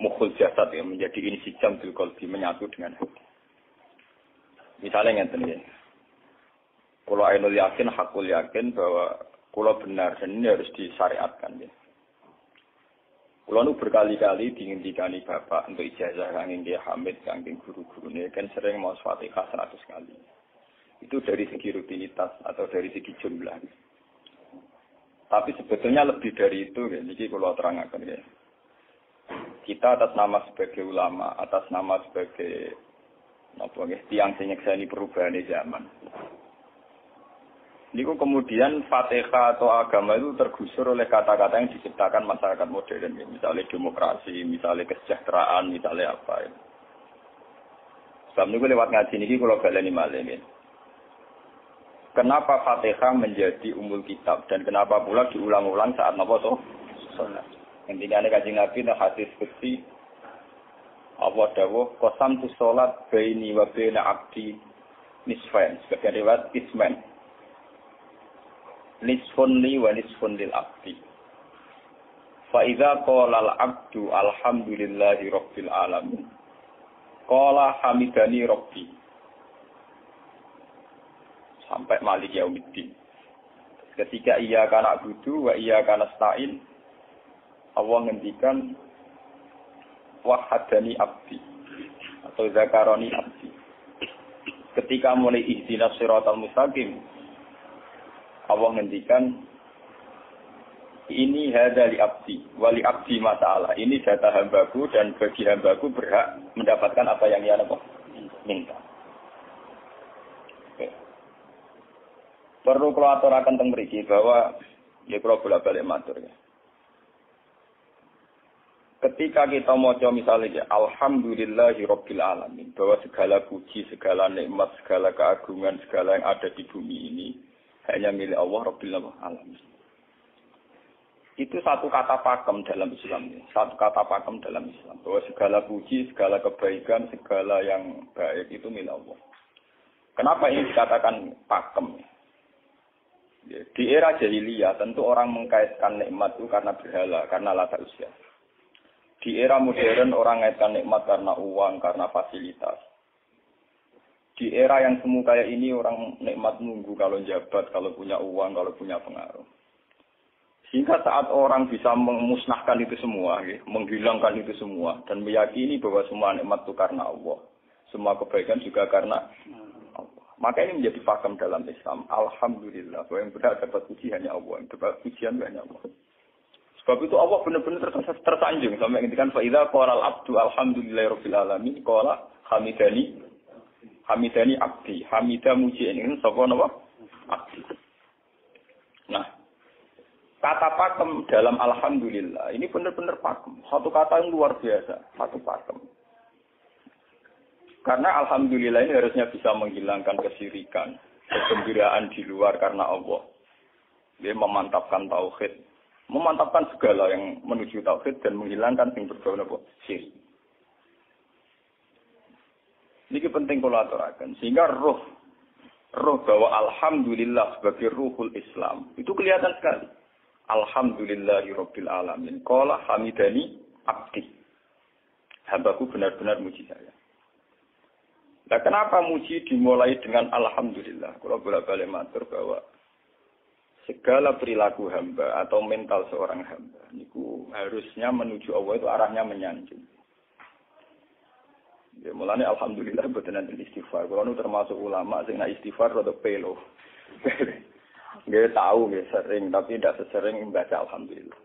mukhul jasad ya, menjadi insijam bil qalbi, menyatu dengan hati. Misalnya ngeten ya. Kalau ainul yakin, hakul yakin bahwa kalau benar dan ini harus disyariatkan ya. Kalau nu berkali-kali dihentikan bapak untuk ijazah kanging dia Hamid, kanging guru-guru ini kan sering mau Fatihah 100 kali. Itu dari segi rutinitas atau dari segi jumlah. Tapi sebetulnya lebih dari itu ya. Jadi kalau terangkan ya. Kita atas nama sebagai ulama, atas nama sebagai tiang sing nyekseni perubahan zaman. Niku kemudian Fatihah atau agama itu tergusur oleh kata-kata yang diciptakan masyarakat modern, ya. Misalnya demokrasi, misalnya kesejahteraan, misalnya apa. Ya. Sebab niku lewat ngaji niki kula baleni malih. Ya. Kenapa Fatihah menjadi umul kitab dan kenapa pula diulang-ulang saat napa to? Salat. Intinya Kanjeng Nabi nek hadis qudsi Allah dawuh qasam tu salat baini wa baina abdi nisfain. Sebagai riwayat isman. Nisfun li wa nisfun lil abdi. Fa idza qala al abdu alhamdulillahi rabbil alamin. Qala hamidani rabbi. Sampai malik yaumiddin. Ketika ia kana budu wa ia kana stain, Allah ngendikan wahadani abdi atau zakaroni abdi. Ketika mulai ihdinas siratal mustaqim, Allah ngendikan ini hada li abdi wali abdi masalah. Ini data hambaku dan bagi hambaku berhak mendapatkan apa yang dia minta. Oke. Perlu kalau aturakan teng mriki bahwa ya kalau bolak-balik matur ya. Ketika kita maca misalnya alhamdulillahi rabbil alamin, bahwa segala puji, segala nikmat, segala keagungan, segala yang ada di bumi ini hanya milik Allah Rabbil Alamin. Itu satu kata pakem dalam Islam. Satu kata pakem dalam Islam. Bahwa segala puji, segala kebaikan, segala yang baik itu milik Allah. Kenapa ini dikatakan pakem? Di era jahiliyah tentu orang mengkaitkan nikmat itu karena berhala, karena lata usia. Di era modern orang mengaitkan nikmat karena uang, karena fasilitas. Di era yang semu kayak ini orang nikmat nunggu kalau jabat, kalau punya uang, kalau punya pengaruh. Sehingga saat orang bisa memusnahkan itu semua, ya, menghilangkan itu semua, dan meyakini bahwa semua nikmat itu karena Allah. Semua kebaikan juga karena Allah. Maka ini menjadi pakem dalam Islam. Alhamdulillah, bahwa yang benar dapat puji hanya Allah, yang dapat pujian hanya Allah. Sebab itu Allah benar-benar tersanjung. Sampai ngintikan, fa'idha qala al-abdu alhamdulillahirabbil alamin, qala hamidani abdi, hamidah muji ini sapa napa? Abdi. Nah, kata pakem dalam alhamdulillah ini benar-benar pakem. Satu kata yang luar biasa, satu pakem. Karena alhamdulillah ini harusnya bisa menghilangkan kesyirikan, kegembiraan di luar karena Allah. Dia memantapkan tauhid, memantapkan segala yang menuju tauhid dan menghilangkan yang berbau napa? Syirik. Ini penting kalau aturakan. Sehingga roh bahwa alhamdulillah sebagai ruhul Islam itu kelihatan sekali. Alhamdulillahirabbil alamin. Qala hamidani abdi. Hambaku benar-benar muji saya. Nah, kenapa muji dimulai dengan alhamdulillah? Kalau bolak-balik matur bahwa segala perilaku hamba atau mental seorang hamba niku harusnya menuju Allah itu arahnya menyanjung. Ya mulane alhamdulillah mboten enten istighfar. Kulo nu termasuk ulama sing nek istighfar rada pelo. Nggih tahu nggih sering tapi tidak sesering membaca alhamdulillah.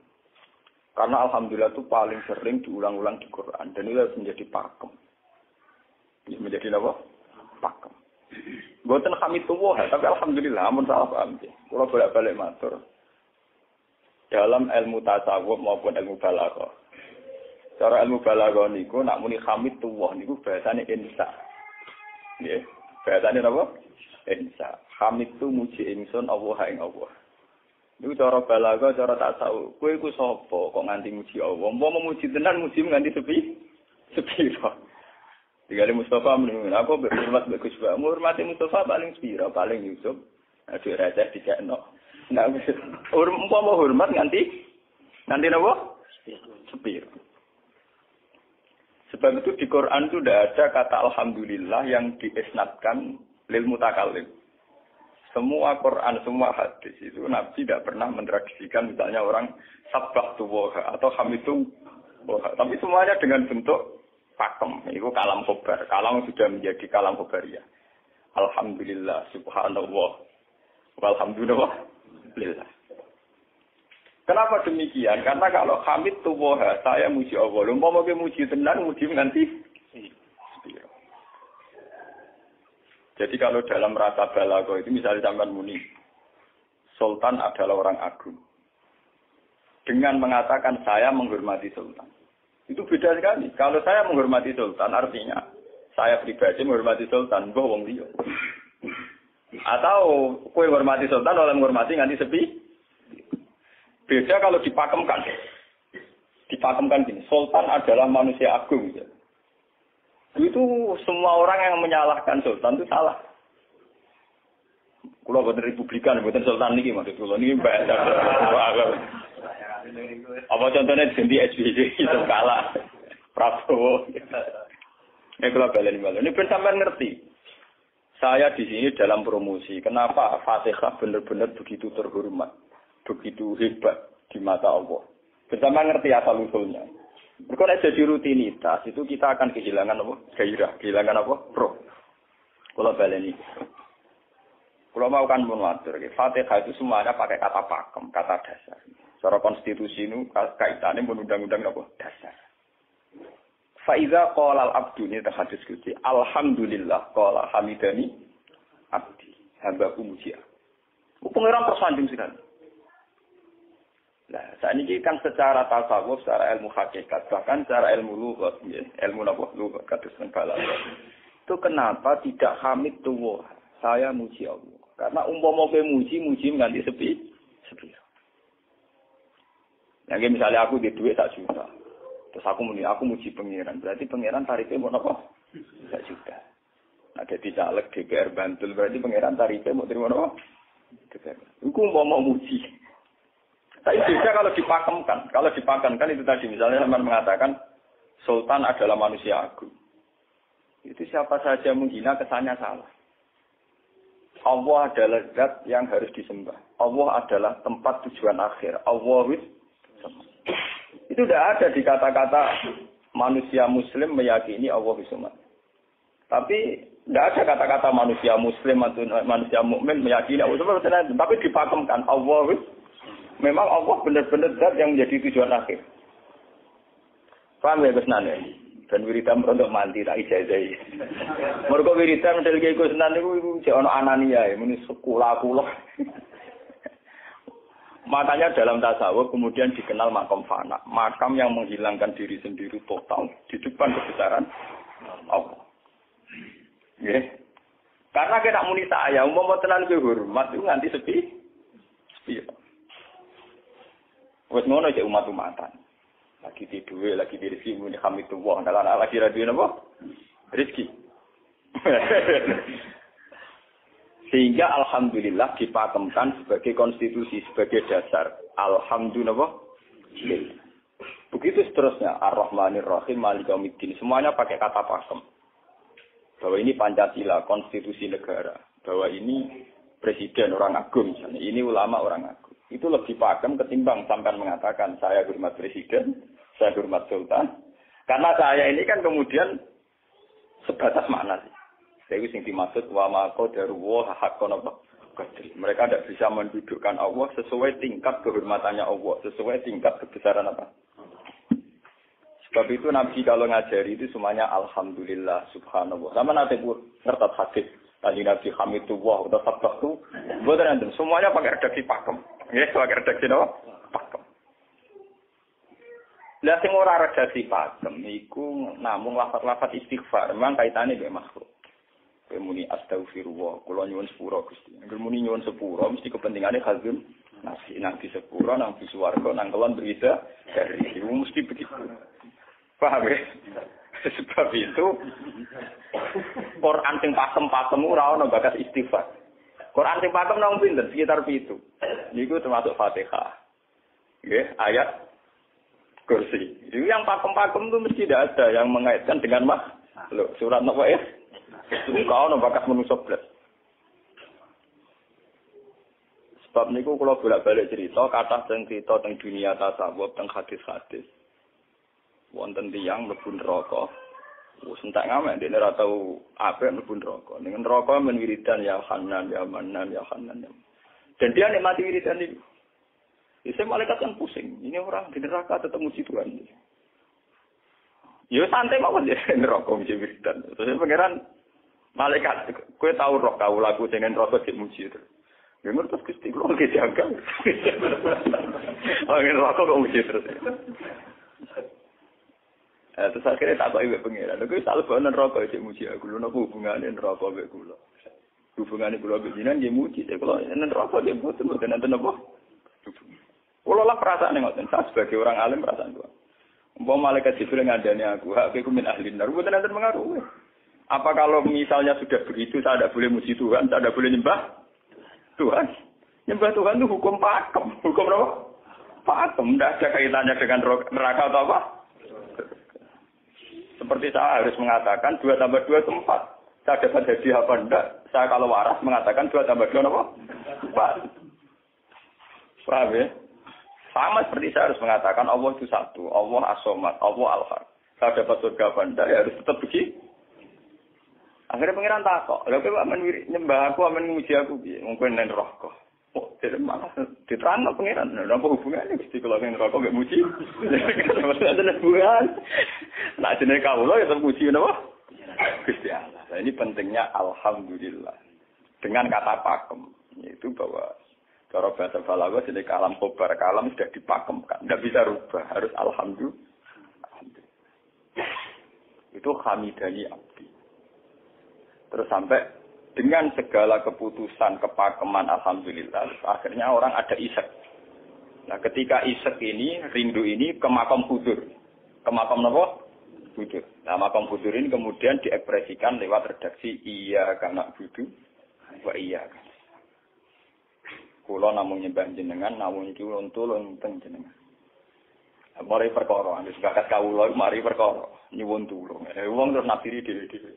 Karena alhamdulillah itu paling sering diulang-ulang di Quran dan itu harus menjadi pakem. Ya menjadi apa? Pakem. Mboten hamidullah tapi alhamdulillah amun salah paham nggih. Kulo bolak-balik matur. Dalam ilmu tasawuf maupun ilmu balaghah cara ilmu balaghah niku nak muni hamid tuwah niku bahasane insa. Nggih. Bahasane napa? Insa. Hamid tu muji ingsun Allah ing Allah. Niku cara balaghah, cara tasawuf. Kowe iku sapa kok nganti muji Allah? Umpama memuji tenan muji nganti sepiro. Digale Mustafa muni aku hormat mbek Gus Pak. Hormati Mustafa paling sepiro? Paling Yusuf. Aduh receh dikekno. Nah, umpama hormat nganti napa? Sepiro. Sebab itu di Quran itu tidak ada kata alhamdulillah yang diisnadkan lil mutakallim. Semua Quran, semua hadis itu Nabi tidak pernah mentradisikan misalnya orang sabbahtu woha atau hamidu woha. Tapi semuanya dengan bentuk pakem. Itu kalam khobar. Kalam sudah menjadi kalam khobariyah. Alhamdulillah, subhanallah, walhamdulillah, lillah. Kenapa demikian? Karena kalau hamid tu woha, saya muji Allah. Lumpah mau muji tenan, muji nanti. Jadi kalau dalam rasa balago itu misalnya sampai muni, Sultan adalah orang agung. Dengan mengatakan saya menghormati Sultan. Itu beda sekali. Kalau saya menghormati Sultan artinya saya pribadi menghormati Sultan, mbah wong liya. Atau kowe menghormati Sultan oleh menghormati nganti sepi. Beda kalau dipakemkan. Dipakemkan gini, Sultan adalah manusia agung. Itu semua orang yang menyalahkan Sultan itu salah. Kalau buatan Republikan, buatan Sultan ini maksud kula niki bahasa. Apa contohnya ganti SBY itu kalah. Prabowo. Kalau balen. Ini ben sampean ngerti. Saya di sini dalam promosi. Kenapa Fatihah benar-benar begitu terhormat, begitu hebat di mata Allah. Bersama ngerti asal usulnya. Kalau jadi rutinitas itu kita akan kehilangan apa? Gairah, kehilangan apa? Roh. Kalau baleni. Kalau mau kan mengatur, Fatihah itu semuanya pakai kata pakem, kata dasar. Secara konstitusi itu kaitannya undang-undang apa? Dasar. Faiza qala al-abdu ini hadis kunci. Alhamdulillah qala hamidani abdi. Hambaku muji. Pengiran persanding sekali. Nah, saat ini kan secara tasawuf, secara ilmu hakikat, bahkan secara ilmu lughat, ilmu lughat kados balaghah. Itu kenapa tidak hamid tuwa? Saya muji Allah. Karena umpama kowe muji nganti sepi. Yang misalnya aku di duit 1 juta. Terus aku muji pangeran. Berarti pangeran tarifnya mau apa? 1 juta. Nah, jadi caleg DPR Bantul berarti pangeran tarifnya mau terima apa? Iku mau muji. Tapi beda kalau dipakemkan. Kalau dipakemkan itu tadi misalnya teman mengatakan Sultan adalah manusia agung. Itu siapa saja menghina kesannya salah. Allah adalah zat yang harus disembah. Allah adalah tempat tujuan akhir. Allah itu tidak ada di kata-kata manusia muslim meyakini Allah Subhanahu. Tapi tidak ada kata-kata manusia muslim atau manusia mukmin meyakini Allah Subhanahu. Tapi dipakemkan Allah. Memang Allah benar-benar zat yang menjadi tujuan akhir. Paham ya Gus Nan? Dan wiridan untuk mandi tak ijazahi. Mergo wiridan model iki Gus Nan niku jek ana anania ya, muni sekolah kula. Makanya dalam tasawuf kemudian dikenal makam fana, makam yang menghilangkan diri sendiri total di depan kebesaran Allah. Nggih. Karena kita muni saya, umpama tenan ke hormat itu nganti sepi. Wes ngono cek umat-umatan. Lagi di duwe, lagi di rezeki muni hamidullah, ndalan lagi ra duwe napa? Rezeki. Sehingga alhamdulillah dipakemkan sebagai konstitusi, sebagai dasar. Alhamdulillah. Begitu seterusnya. Ar-Rahmanir Rahim, Maliki Yaumiddin. Semuanya pakai kata pakem. Bahwa ini Pancasila, konstitusi negara. Bahwa ini presiden orang agung misalnya. Ini ulama orang agung. Itu lebih pakem ketimbang sampai mengatakan saya hormat presiden, saya hormat sultan. Karena saya ini kan kemudian sebatas makna sih. Saya sing dimaksud wa ma qadaru wa haqqan qadri. Mereka tidak bisa mendudukkan Allah sesuai tingkat kehormatannya Allah, sesuai tingkat kebesaran apa. Sebab itu Nabi kalau ngajari itu semuanya alhamdulillah subhanallah. Sama nanti pun ngerti hadis tadi Nabi hamidullah atau sabtu. Boten semuanya pakai redaksi pakem. Nggih, pakai redaksi apa? Pakem. Lah sing ora redaksi pakem iku namung lafaz-lafaz istighfar, memang kaitane mbek makhluk. Muni astaghfirullah, kula nyuwun sepura Gusti. Angger muni nyuwun sepura mesti kepentingane khazun nang di sepura, nang di swarga, nang kelon berita dari itu mesti begitu. Paham ya? Sebab itu Quran sing pakem-pakem ora ana bakas istighfar. Quran sing pakem nang pinten sekitar 7. Niku termasuk Fatihah. Nggih, ayat kursi. Itu yang pakem-pakem itu mesti tidak ada yang mengaitkan dengan makhluk. Surat apa ya? Itu kau bakas manusia belas. Sebab niku kalau bolak-balik cerita, kata tentang cerita tentang dunia tasawuf, tentang hadis-hadis. Wonten tiyang mlebu neraka. Wis entek ngamek dene ora tau apik mlebu neraka. Ning neraka men wiridan ya Hanan ya Manan ya Hanan. Dan dia nikmati wiridan itu. Itu malaikat kan pusing. Ini orang di neraka tetap muji Tuhan. Ya santai mawon ya neraka muji wiridan. Terus pangeran malaikat kowe tau roh kau lagu dengan neraka dimuji itu. Ya ngertos Gusti kula nggih jaga. Oh neraka kok muji terus. Terus akhirnya tak kok iwek pengiran. Lha kuwi sak lebone neraka cek muji aku. Lho napa hubungane neraka mek kula? Hubungane kula mek jinan nggih muji. Kula neraka nggih mboten nenten apa. Kula lah perasaan ngoten. Saya sebagai orang alim perasaan kula. Umpama malaikat Jibril ngandani aku, hak aku min ahli nar. Mboten nenten pengaruh. Apa kalau misalnya sudah begitu saya tidak boleh muji Tuhan, saya tidak boleh nyembah Tuhan? Nyembah Tuhan itu hukum pakem. Hukum apa? Pakem. Tidak ada kaitannya dengan neraka atau apa? Seperti saya harus mengatakan 2 tambah 2 itu 4. Saya dapat hadiah apa enggak? Saya kalau waras mengatakan 2 tambah 2 apa? 4. Paham ya? Sama seperti saya harus mengatakan Allah itu satu. Allah as-somad. Allah al-haq. Saya dapat surga apa enggak? Ya harus tetap begitu. Akhirnya pengiran takok. Lha kowe amen nyembah aku, amen muji aku piye? Mungkin nen neraka. Oh, jadi malah diterangno pengiran. Lha apa hubungannya Gusti kalau nen neraka mek muji? Ada hubungan. Nah, jenenge kawula ya tetep muji napa? Gusti Allah. Nah, ini pentingnya alhamdulillah. Dengan kata pakem, yaitu bahwa cara bahasa balaghah jenenge kalam khobar, kalam sudah dipakemkan. Enggak bisa rubah, harus alhamdulillah. Itu hamidani abdi. Terus sampai dengan segala keputusan kepakeman alhamdulillah, akhirnya orang ada isek. Nah, ketika isek ini, rindu ini ke makam hudur. Ke makam apa? Hudur. Nah, makam hudur ini kemudian diekspresikan lewat redaksi iya kana budu wa iya. Kula namung nyembah jenengan, namung iki tulung teng jenengan. Mari perkara, wis bakat kawula mari perkara nyuwun tulung. Wong terus nafsiri dhewe-dhewe.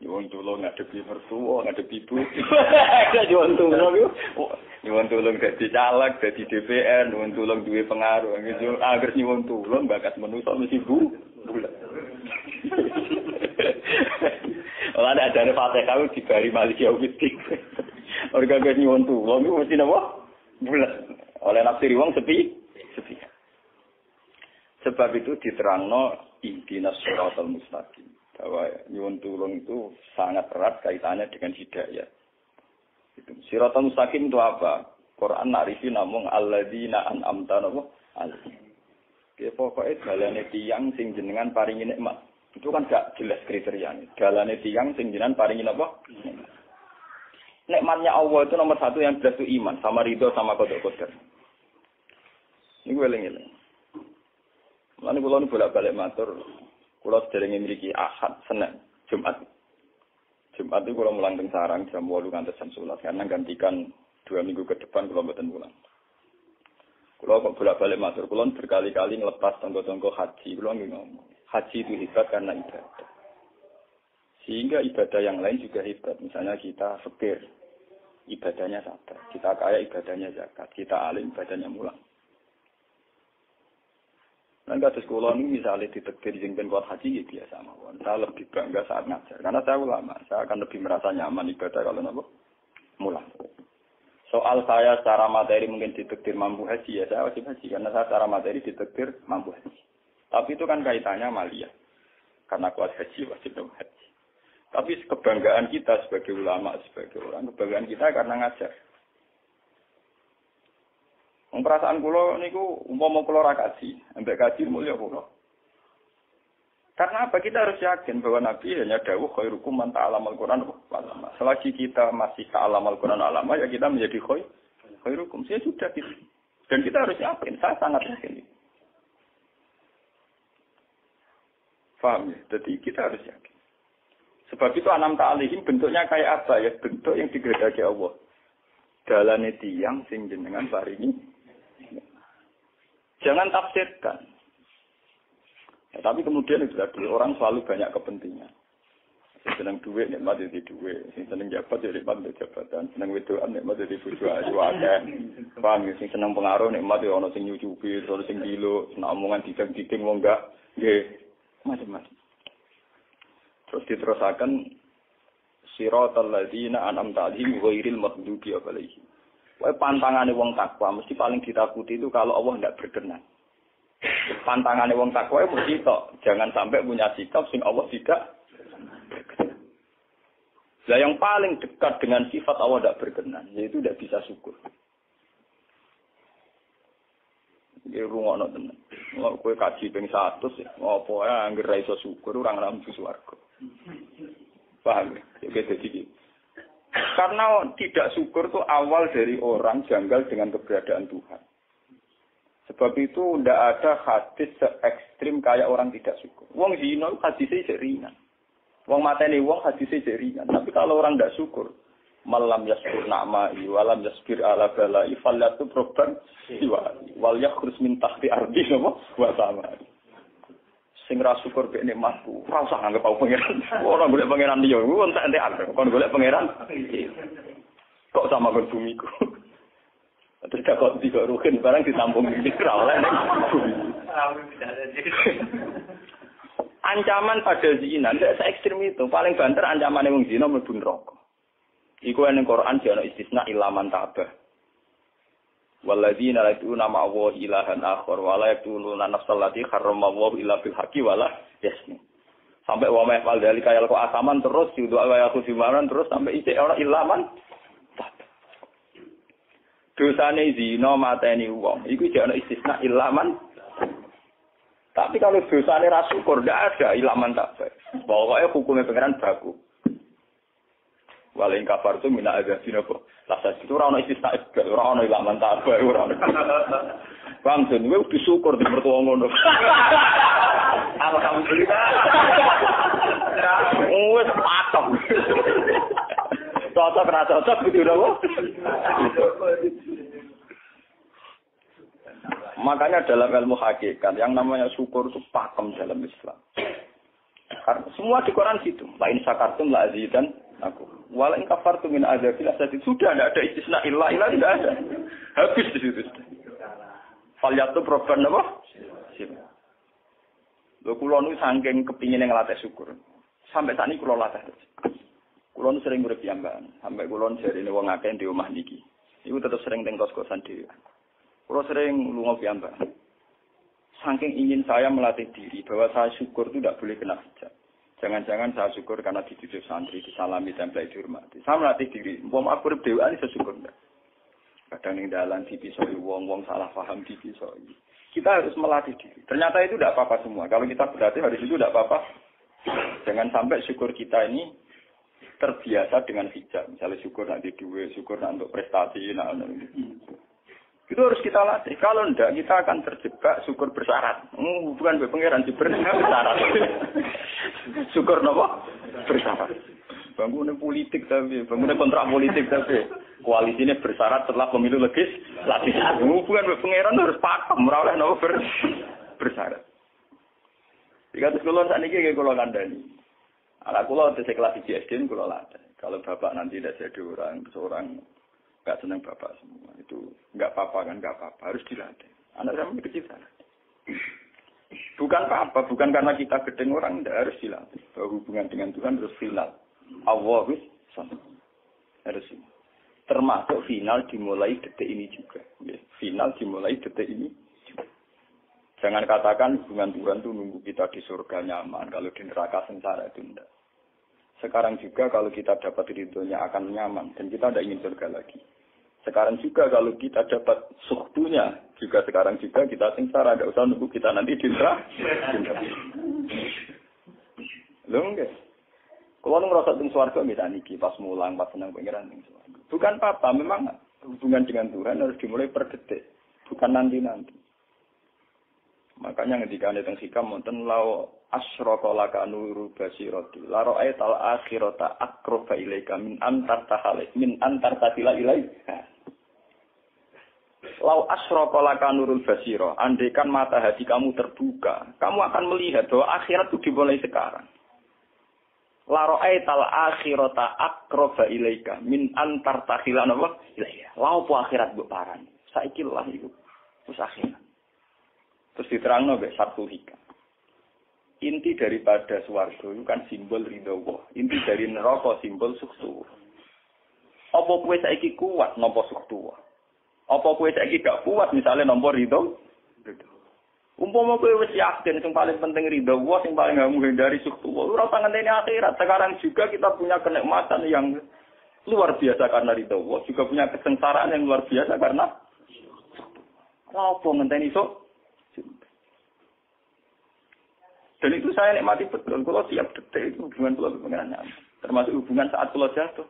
Nyuwun tulung ngadepi mertua, ngadepi ibu. Nyuwun tulung yo. Nyuwun tulung dadi caleg, dadi DPR, nyuwun tulung duwe pengaruh. Angger nyuwun tulung bakat manusa mesti bulat. Ora ada ajare Fatihah dibari maliki umitik. Orga nyuwun tulung iku mesti napa? Bulat. Oleh nafsiri wong sepi. Sebab itu diterangno ihdinas siratal mustaqim. Bahwa nyuwun tulung itu sangat erat kaitannya dengan hidayah. Itu siratal mustaqim itu apa? Quran narifi namung alladzina an'amta alaihim. Ya pokoke dalane tiyang sing jenengan paringi nikmat. Itu kan gak jelas kriterianya. Dalane tiyang sing jenengan paringi apa? Nikmatnya Allah itu nomor 1 yang jelas itu iman sama ridho sama qada. Ini gue eling-eling. Lalu kalau bolak-balik matur, kalau sederenge memiliki Ahad, Senin, Jumat. Jumat itu kalau mulang teng sarang jam 8 ngantos jam 11 karena gantikan 2 minggu ke depan kalau mboten mulang. Kalau kok bolak-balik matur, kalau berkali-kali ngelepas tonggo-tonggo haji, kalau ngomong, haji itu hebat karena ibadah. Sehingga ibadah yang lain juga hebat. Misalnya kita fakir, ibadahnya sabar. Kita kaya, ibadahnya zakat. Kita alim, ibadahnya mulang. Dan kasus kula ini misalnya ditekdir jengben kuat haji ya biasa mawon. Saya lebih bangga saat ngajar karena saya ulama. Saya akan lebih merasa nyaman ibadah kalau napa mulang. Soal saya secara materi mungkin ditekdir mampu haji ya saya wajib haji karena saya secara materi ditekdir mampu haji. Tapi itu kan kaitannya maliyah. Karena kuat haji wajib haji. Tapi kebanggaan kita sebagai ulama, sebagai orang, kebanggaan kita karena ngajar. Perasaan kula niku umpama kula ra kaji, ambek kaji mulya kula. Karena apa? Kita harus yakin bahwa Nabi hanya dawuh khairukum man ta'allama al-Qur'an wa 'allama. Selagi kita masih ta'allama al-Qur'an alama ya kita menjadi khairukum. Saya sudah gitu. Dan kita harus yakin, saya sangat yakin. Paham ya? Jadi kita harus yakin. Sebab itu anam ta'alihim bentuknya kayak apa ya? Bentuk yang digedaki Allah. Dalane tiyang sing jenengan paringi. Jangan tafsirkan. Ya, tapi kemudian itu tadi orang selalu banyak kepentingan. Sing seneng duit nikmat jadi duit, sing seneng jabat jadi nikmat jadi jabatan, seneng wedoan nikmat jadi bojo ayu akeh. Paham ya, sing seneng pengaruh nikmat ya ana sing nyucupi, ana sing dilo, seneng omongan dideng-dideng wong enggak nggih macam-macam. Terus diterusaken siratal ladzina an'amta 'alaihim ghairil maghdubi 'alaihim. Wae pantangane wong takwa mesti paling ditakuti itu kalau Allah tidak berkenan. Pantangane wong takwa mesti tok, jangan sampai punya sikap sing Allah tidak. Nah, yang paling dekat dengan sifat Allah tidak berkenan, yaitu tidak bisa syukur. Dia rungokno tenan. Mau kowe kaji ping 100 apa ya anggere ra iso syukur ora ngambu swarga. Paham ya? Jadi karena tidak syukur itu awal dari orang janggal dengan keberadaan Tuhan. Sebab itu tidak ada hadis se-ekstrim kayak orang tidak syukur. Wong zina hadisnya ringan. Wong mateni wong hadisnya ringan. Tapi kalau orang tidak syukur, malam yaskur na'ma'i walam yasbir ala bala'i fallatu proban siwali wal yakhrus min tahti ardi wa samai. Sing ra syukur mek nikmatku, ora usah anggap aku pangeran. Ora golek pangeran liya, entek-entek kon golek pangeran. Kok sama kon bumiku. Terus kok tiga rugen barang ditampung di oleh ancaman pada zina tidak se-ekstrim itu. Paling banter ancaman wong zina mlebu neraka. Iku ning Quran ana istisna ilaman tabah. Walladzina yad'una ma'a ilahan akhar wa la yaqtuluna nafsal lati harrama Allah illa bil haqqi wa la yasni. Sampai wa ma yaqal dalika yalqa asaman terus yudu wa yakhsimaran terus sampai isih ora ilaman. Dosane zina mateni wong iku jek ana istisna ilaman. Tapi kalau dosane ra syukur ndak ada ilaman tabah. Pokoke hukume pangeran baku. Walain kafar tu mina ada sinopo. Lasa itu ora ono istisna ora ono ilaman tabah ora ono. Bang sen kowe disyukur di mertua ngono. Alhamdulillah. Wes patok. Cocok ra cocok kudu napa? Makanya dalam ilmu hakikat yang namanya syukur itu pakem dalam Islam. Karena semua di Quran situ. Lain syakartum la azidan aku. Walain kafartum min azabil asad. Sudah tidak ada istisna illa tidak ada. Habis di situ. Falyatu proban apa? Lho kula nu saking kepingin ngelatih syukur. Sampai saat ini kula latih terus. Kula nu sering urip piyambakan. Sampai kula jarine wong akeh di omah niki. Iku tetep sering teng kos-kosan dhewe. Kula sering lunga piyambakan. Saking ingin saya melatih diri bahwa saya syukur itu tidak boleh kena hijab. Jangan-jangan saya syukur karena dididik santri, disalami, tempel, dihormati. Saya melatih diri. Umpama aku urip dhewean iso syukur ndak. Kadang ning dalan dipisoi wong-wong salah paham dipisoi. Kita harus melatih diri. Ternyata itu tidak apa-apa semua. Kalau kita berlatih hari itu tidak apa-apa. Jangan sampai syukur kita ini terbiasa dengan hijab. Misalnya syukur nanti duit, syukur nanti untuk prestasi, itu harus kita latih. Kalau enggak, kita akan terjebak syukur bersyarat. Bukan pangeran bersyarat. Syukur apa? Bersyarat. Bangunan politik tapi, bangunan kontrak politik tapi. Koalisinya bersyarat setelah pemilu legislatif. Bukan pangeran harus pakem, ora oleh napa bersyarat. Jika sekolah saat ini kayak kalau kandani. Anak kula di kelas SD kula latih. Kalau bapak nanti tidak jadi seorang nggak senang bapak semua itu nggak apa-apa kan nggak apa-apa harus dilatih. Anak saya begitu sana. Bukan apa-apa, bukan karena kita gedeng orang tidak harus dilatih. Bahwa hubungan dengan Tuhan harus final. Allah harus termasuk final dimulai detik ini juga. Final dimulai detik ini. Jangan katakan hubungan Tuhan itu nunggu kita di surga nyaman, kalau di neraka sengsara itu enggak. Sekarang juga kalau kita dapat ridhonya akan nyaman dan kita tidak ingin surga lagi. Sekarang juga kalau kita dapat suhtunya, juga sekarang juga kita sengsara, tidak usah nunggu kita nanti di neraka. Loh enggak. Kalau ngerasa di surga misalnya niki pas mulang, pas senang pengiran di surga. Bukan apa-apa, memang hubungan dengan Tuhan harus dimulai per detik, bukan nanti-nanti. Makanya ketika ada teng hikam wonten law asyraka laka nuru basirati la ra'aital akhirata aqraba ilaika min antar tahalik min antar tatila ilaika. Lau asroqa laka nurul basira, andaikan mata hati kamu terbuka, kamu akan melihat bahwa akhirat itu dimulai sekarang. La ra'aital akhirata aqraba ilaika min antar takhilan apa? Ilaiya. Lau po akhirat mbok parani. Saiki lah iku. Terus akhirat. Terus diterangno mbek satu hikam. Inti daripada swarga itu kan simbol ridho Allah. Inti dari neraka simbol sukses. Apa kowe saiki kuat nampa sukses? Apa kowe saiki gak kuat misalnya nampa ridho? Umpama kowe wis yakin sing paling penting ridho Allah, sing paling gak menghindari sukses. Ora usah ngenteni akhirat. Sekarang juga kita punya kenikmatan yang luar biasa karena ridho Allah, juga punya kesengsaraan yang luar biasa karena apa ngenteni sok? Dan itu saya nikmati betul. Kalau tiap detik itu hubungan pulau dengan nyaman. Termasuk hubungan saat pulau jatuh.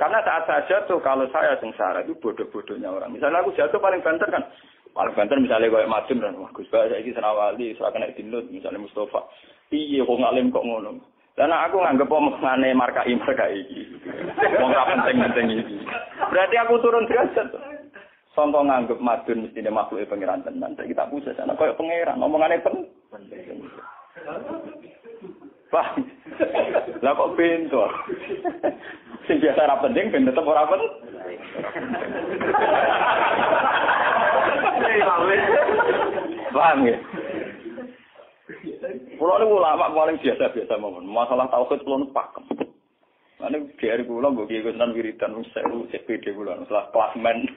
Karena saat saya jatuh, kalau saya sengsara itu bodoh-bodohnya orang. Misalnya aku jatuh paling banter kan. Paling banter misalnya kayak Madun kan. Wah Gus Bapak saya ini Senawali, saya kena dinut. Misalnya Mustafa. Iya kok ngalim kok ngono. Dan aku nganggep omongane markai ini. Wong ra penting-penting iki. Berarti aku turun derajat. Sangka nganggep Madun mestine makhluke pangeran tenan. Saiki tak puja ana koyo pangeran omongane penting. Wah. Lah kok pintu. Sing biasa ora penting ben tetep ora penting. Paham ya? Kulo niku ulama paling biasa-biasa mawon. Masalah tauhid kulo pakem. Ane biar kulo mbok iki kenan wiridan wis sewu CPD kulo masalah klasmen.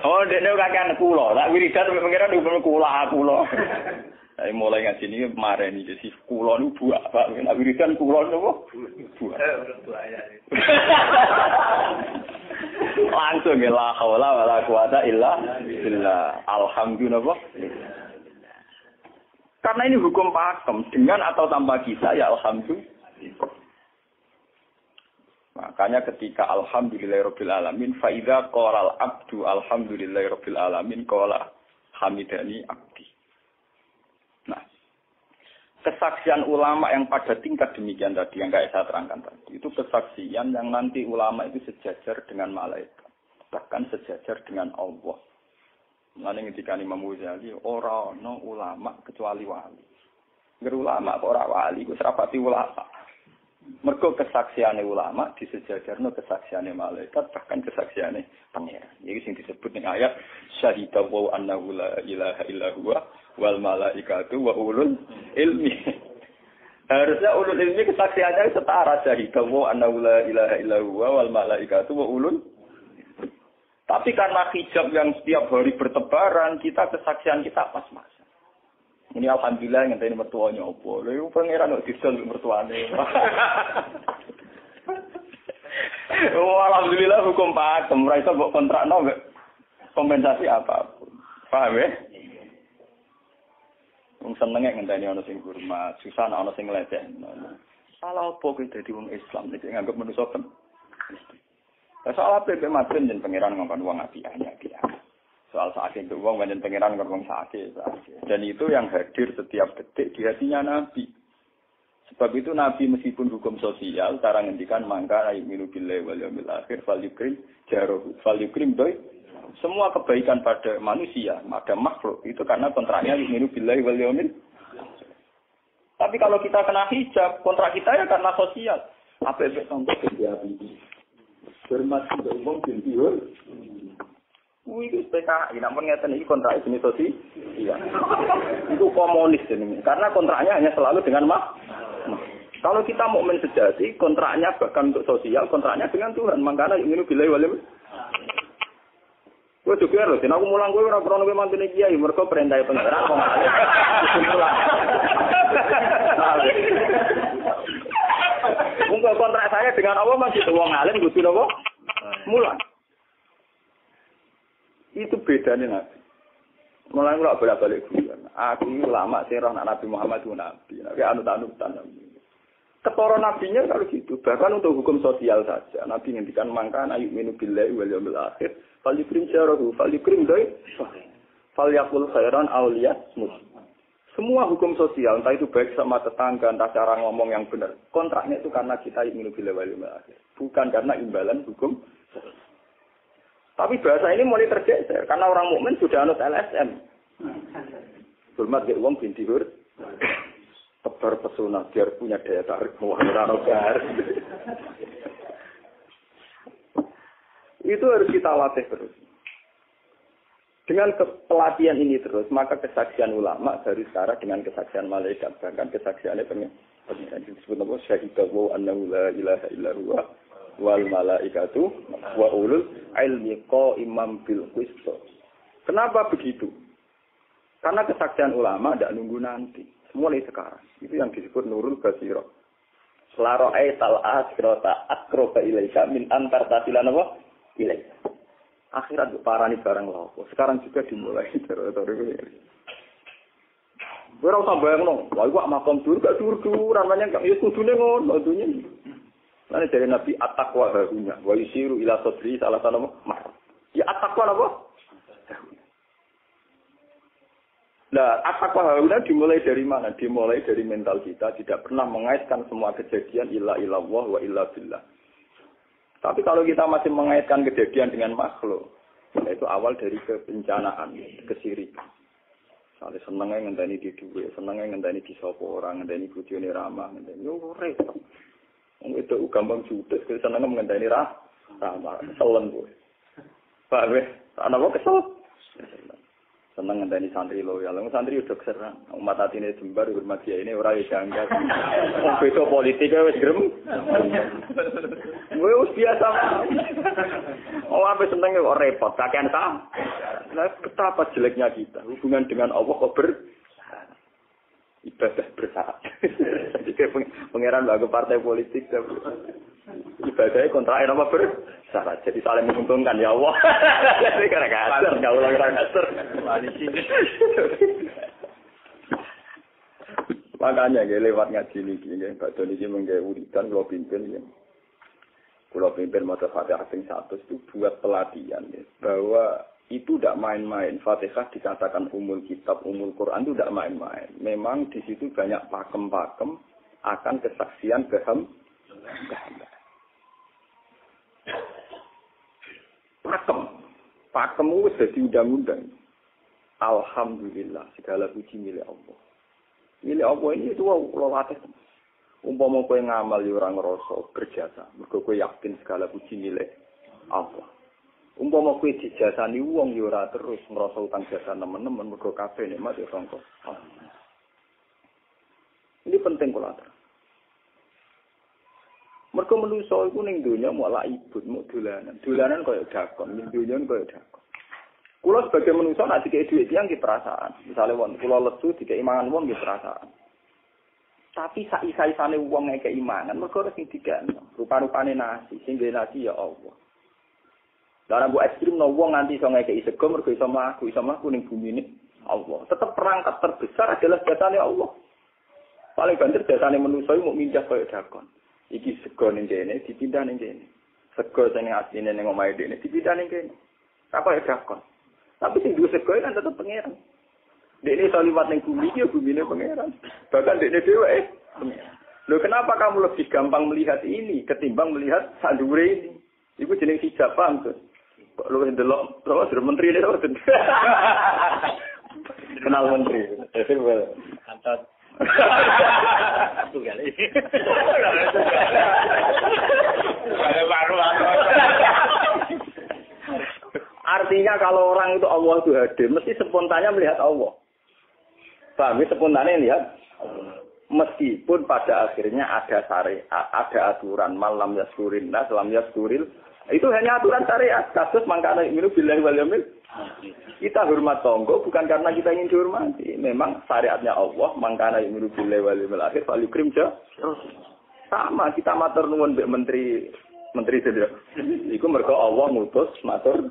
Oh, dene kakean kulo. Tak wiridan sampe pengiran hukum kulo. Saya mulai ngaji ini kemarin ini jadi kulo ini buah pak, nak wiridan kulo itu buah. Langsung ya la haula wala quwata illa billah. Alhamdulillah. Karena ini hukum pakem dengan atau tanpa kita ya alhamdulillah. Makanya ketika alhamdulillahirabbil alamin fa idza qala al abdu alhamdulillahirabbil alamin qala hamidani abdi. Nah, kesaksian ulama yang pada tingkat demikian tadi yang kayak saya terangkan tadi, itu kesaksian yang nanti ulama itu sejajar dengan malaikat, bahkan sejajar dengan Allah. Mulane ketika Imam Ghazali ora ana ulama kecuali wali. Ngger ulama kok ora wali, ku serapati ulama. Mergo kesaksiane ulama disejajarno kesaksiane malaikat, bahkan kesaksiane pangeran. Iki sing disebut ning ayat syahida wa annahu la ilaha illa huwa wal malaikatu wa ulul ilmi. Harusnya ulul ilmi kesaksiannya setara syahida wa annahu la ilaha illa huwa wal malaikatu wa ulul. Tapi karena hijab yang setiap hari bertebaran, kita kesaksian kita pas-pasan. Ini alhamdulillah ngenteni mertuanya opo. Lha iku pangeran kok disel mertuane. Oh alhamdulillah hukum pakem ora iso mbok kontrakno mbek kompensasi apapun. Paham ya? Wong senenge ngenteni ana sing hormat, susah ana sing ngledekno. Salah opo kuwi dadi wong Islam nek nganggep manusa pen. Soal apa yang maten dan pangeran ngomong uang api-api. Soal sakit itu uang dan pangeran ngomong sakit. Dan itu yang hadir setiap detik di hatinya Nabi. Sebab itu Nabi meskipun hukum sosial, cara ngendikan mangka ayyuminu billahi wal yaumil akhir falyukrim jarohu falyukrim doi. Semua kebaikan pada manusia, pada makhluk itu karena kontraknya ayyuminu billahi wal yaumil. Tapi kalau kita kena hijab, kontrak kita ya karena sosial. Apa efek contoh kerja ini? Hormat sudah umum bintiur. Wih, itu PKI. Namun ngeten ini kontrak jenis sosial. Iya. Itu komunis ini. Karena kontraknya hanya selalu dengan Kalau kita mukmin sejati, kontraknya bahkan untuk sosial, kontraknya dengan Tuhan. Makanya ini bilai walim. Gue juga loh. Aku mulang gue orang pernah mantu nih kiai. Mereka perintah pengeran. Mungkin kontrak saya dengan Allah masih tuang alim, butuh apa? Mulan. Itu bedanya Nabi. Mulai nggak bolak-balik guyon. Aku ulama sih roh Nabi Muhammad itu Nabi. Nabi anut-anutan Nabi. Ketoro nabinya kalau gitu. Bahkan untuk hukum sosial saja. Nabi ngendikan mangkan ayyuminu billahi wal yaumil akhir. Falyukrim syarahu, falyukrim doi. Falyakul khairan awliyat muslim. Semua hukum sosial, entah itu baik sama tetangga, entah cara ngomong yang benar. Kontraknya itu karena kita ingin bila wali akhir. Bukan karena imbalan hukum. Tapi bahasa ini mulai tergeser. Karena orang mukmin sudah anut LSM. Hormat ke uang binti hur. Tebar pesona biar punya daya tarik. Itu harus kita latih terus. Dengan pelatihan ini terus, maka kesaksian ulama dari sekarang dengan kesaksian malaikat, bahkan kesaksiannya pengiran disebut apa? Syahidahu annahu la ilaha illa huwa wal malaikatu wa ulul ilmi qaiman bil qist. Kenapa begitu? Karena kesaksian ulama tidak nunggu nanti, mulai sekarang. Itu yang disebut nurul basirah. Selaro aital asrota akroba ilaika min antar tasilan apa? Ilaika. Akhirat parani barang lapo. Sekarang juga dimulai terus. Ora usah bayangno, wah iku makom dur gak dur-dur, namanya ya kudune ngono dunya. Lan dari Nabi at-taqwa harunya, wa yusiru ila sadri salah satu mar. Ya at-taqwa apa? Nah, at-taqwa harunya dimulai dari mana? Dimulai dari mental kita, tidak pernah mengaitkan semua kejadian illa illallah wa illa billah. Tapi kalau kita masih mengaitkan kejadian dengan makhluk, itu awal dari kebencanaan, kesirikan. Misalnya senengnya ngenteni di duit, senengnya ngenteni di sopo orang, ngenteni bujone ramah, ngenteni yo repot. Itu gampang judes, senengnya ngenteni ramah, keselen gue. Pak weh, ana kok kesel. Seneng ngenteni santri loyal, santri udah keserang. Umat atine jembar hormat dia ini ora iso angkat. Beda politik wis grem. Wis biasa. Apa seneng kok repot, kakean ta. Nah, betapa jeleknya kita hubungan dengan Allah kok ibadah bersyarat. Jadi pangeran bagi partai politik ibadahnya kontra apa bersyarat. Jadi saling menguntungkan ya Allah. Jadi karena kasar, nggak ulang kasar. Makanya lewat ngaji ini, Pak Doni ini menggawe wiridan kalau pimpin ya. Kalau pimpin mata Fatihah sing 100 itu buat pelatihan ya, bahwa itu tidak main-main. Fatihah dikatakan umul kitab, umul Quran itu tidak main-main. Memang di situ banyak pakem-pakem akan kesaksian kehendak. Pakem itu jadi undang-undang. Alhamdulillah, segala puji milik Allah. Milik Allah ini itu latih. Umpama kowe ngamal yo ora ngrasa berjasa, mergo kowe yakin segala puji milik Allah. Umpama kowe dijasani wong yo ora terus ngrasa utang jasa nemen-nemen mergo kabeh nikmat yo sangka. Ini penting kula atur. Mergo manusa iku ning donya mau laibut, mau dolanan. Dolanan koyo dakon, ning donya koyo dakon. Kula sebagai manusa nek dikek dhuwit tiyang ki perasaan. Misale wong kula lesu dikek imangan wong ki perasaan. Tapi saisa-isane wong ngekek imangan mergo sing dikek rupa-rupane nasi, sing dhewe nasi ya Allah. Lah mbok ekstrem no wong nganti iso ngekeki sego mergo iso mlaku ning bumi ini Allah. Tetap perangkat terbesar adalah jasane Allah. Paling banter jasane manusa iku mung minjah koyo dakon. Iki sego ning kene dipindah ning kene. Sego sing asline ning omahe dene dipindah ning kene. Apa ya dakon. Tapi sing duwe sego kan tetep pangeran. Dekne iso liwat ning bumi iki bumine pangeran. Bahkan dekne dhewe pangeran. Loh kenapa kamu lebih gampang melihat ini ketimbang melihat sandure ini? Iku jeneng hijab paham tuh. Kok lu ndelok terus menteri ini terus. Kenal menteri. Itu kantor. Tunggal ini. Artinya kalau orang itu Allah itu hadir, mesti spontannya melihat Allah. Paham? Spontannya lihat Allah. Meskipun pada akhirnya ada syariat, ada aturan malam yaskurin nas, lam yaskuril. Itu hanya aturan syariat. Kasus mangkana minu billahi wal yaumil. Kita hormat tonggo bukan karena kita ingin dihormati. Memang syariatnya Allah mangkana minu billahi wal yaumil akhir fal yukrim ja. Sama kita matur nuwun mbek menteri sedaya. Iku mergo Allah ngutus matur.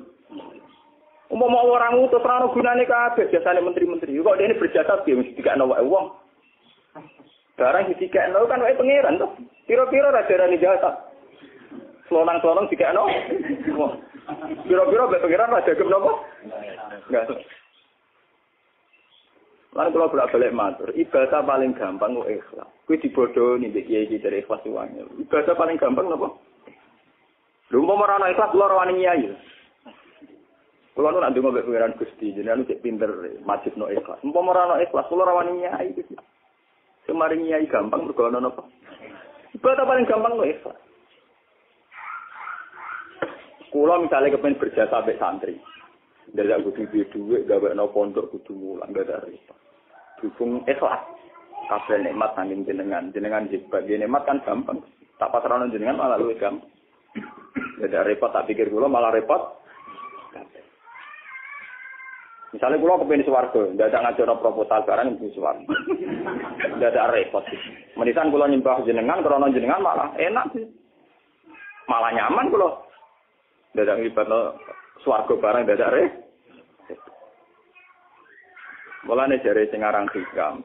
Umpama orang ngutus ora ono gunane kabeh jasane menteri-menteri. Kok dene berjasa piye mesti dikakno wae wong. Barang dikakno kan wae pangeran to. Kira-kira ra darani jasa. Selonang-selonang dikakno. Kira-kira mbek pangeran ra dagem napa? Enggak. Lan kula bolak-balik matur, ibadah paling gampang kok ikhlas. Kuwi dibodoni mbek kiai dari ikhlas uangnya. Ibadah paling gampang napa? Lha umpama ora ana ikhlas kula ora wani nyai. Kula nu nak ndonga mbek pangeran Gusti, jenengan cek pinter majibno ikhlas. Umpama ora ana ikhlas kula ora wani nyai iki. Semari nyai gampang mergo ana napa? Ibadah paling gampang kok ikhlas. Kula misalnya kepen berjasa sampai santri. Ndak kudu duwe gawekno pondok kudu mulang ndak ada repot. Dukung ikhlas. Kabeh nikmat saking jenengan. Jenengan dibagi nikmat kan gampang. Tak pasrahno jenengan malah luwih gampang. Ndak ada repot tak pikir kula malah repot. Misalnya kula kepen swarga, ndak ada ngajono proposal barang ning swarga. Ndak ada repot. Menisan kula nyembah jenengan krana jenengan malah enak sih. Malah nyaman kula. Dadak nglibatno swarga barang dadak re. Mulane jare sing aran hikam.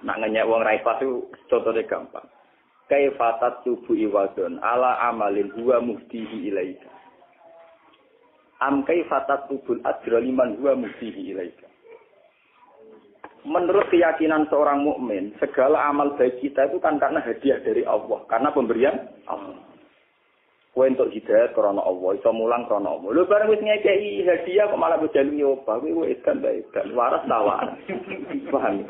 Nak ngenyek wong ra ikhlas itu contone gampang. Kaifatat tubu iwadon ala amalin huwa muftihi ilaika. Am kaifatat tubul ajra liman huwa muftihi ilaika. Menurut keyakinan seorang mukmin, segala amal baik kita itu kan karena hadiah dari Allah, karena pemberian Allah. Kowe entuk hidayah krana Allah, iso mulang krana Allah. Lho bareng wis ngekeki hadiah kok malah bejalu nyoba, kowe wis kan bae dan waras tawar. Paham?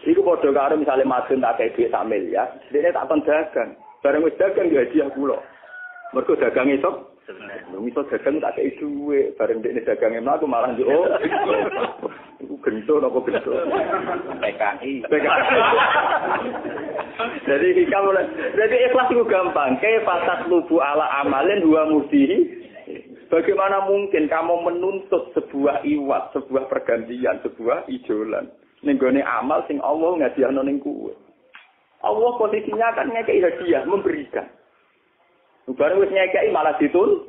Iku padha karo misale madun tak kei dhuwit sak miliar, dene tak kon dagang. Bareng wis dagang ya hadiah kula. Mergo dagang iso. Lho iso dagang tak kei dhuwit, bareng dene dagange mlaku malah yo. Iku gento apa gento? PKI. Jadi ikhlas itu gampang. Kaifatat lubu ala amalin huwa muftihi. Bagaimana mungkin kamu menuntut sebuah iwat, sebuah pergantian, sebuah ijolan ning gone amal sing Allah ngadiahno ning kuwe. Allah posisinya kan ngekeki hadiah, memberikan. Bareng wis ngekeki malah ditul.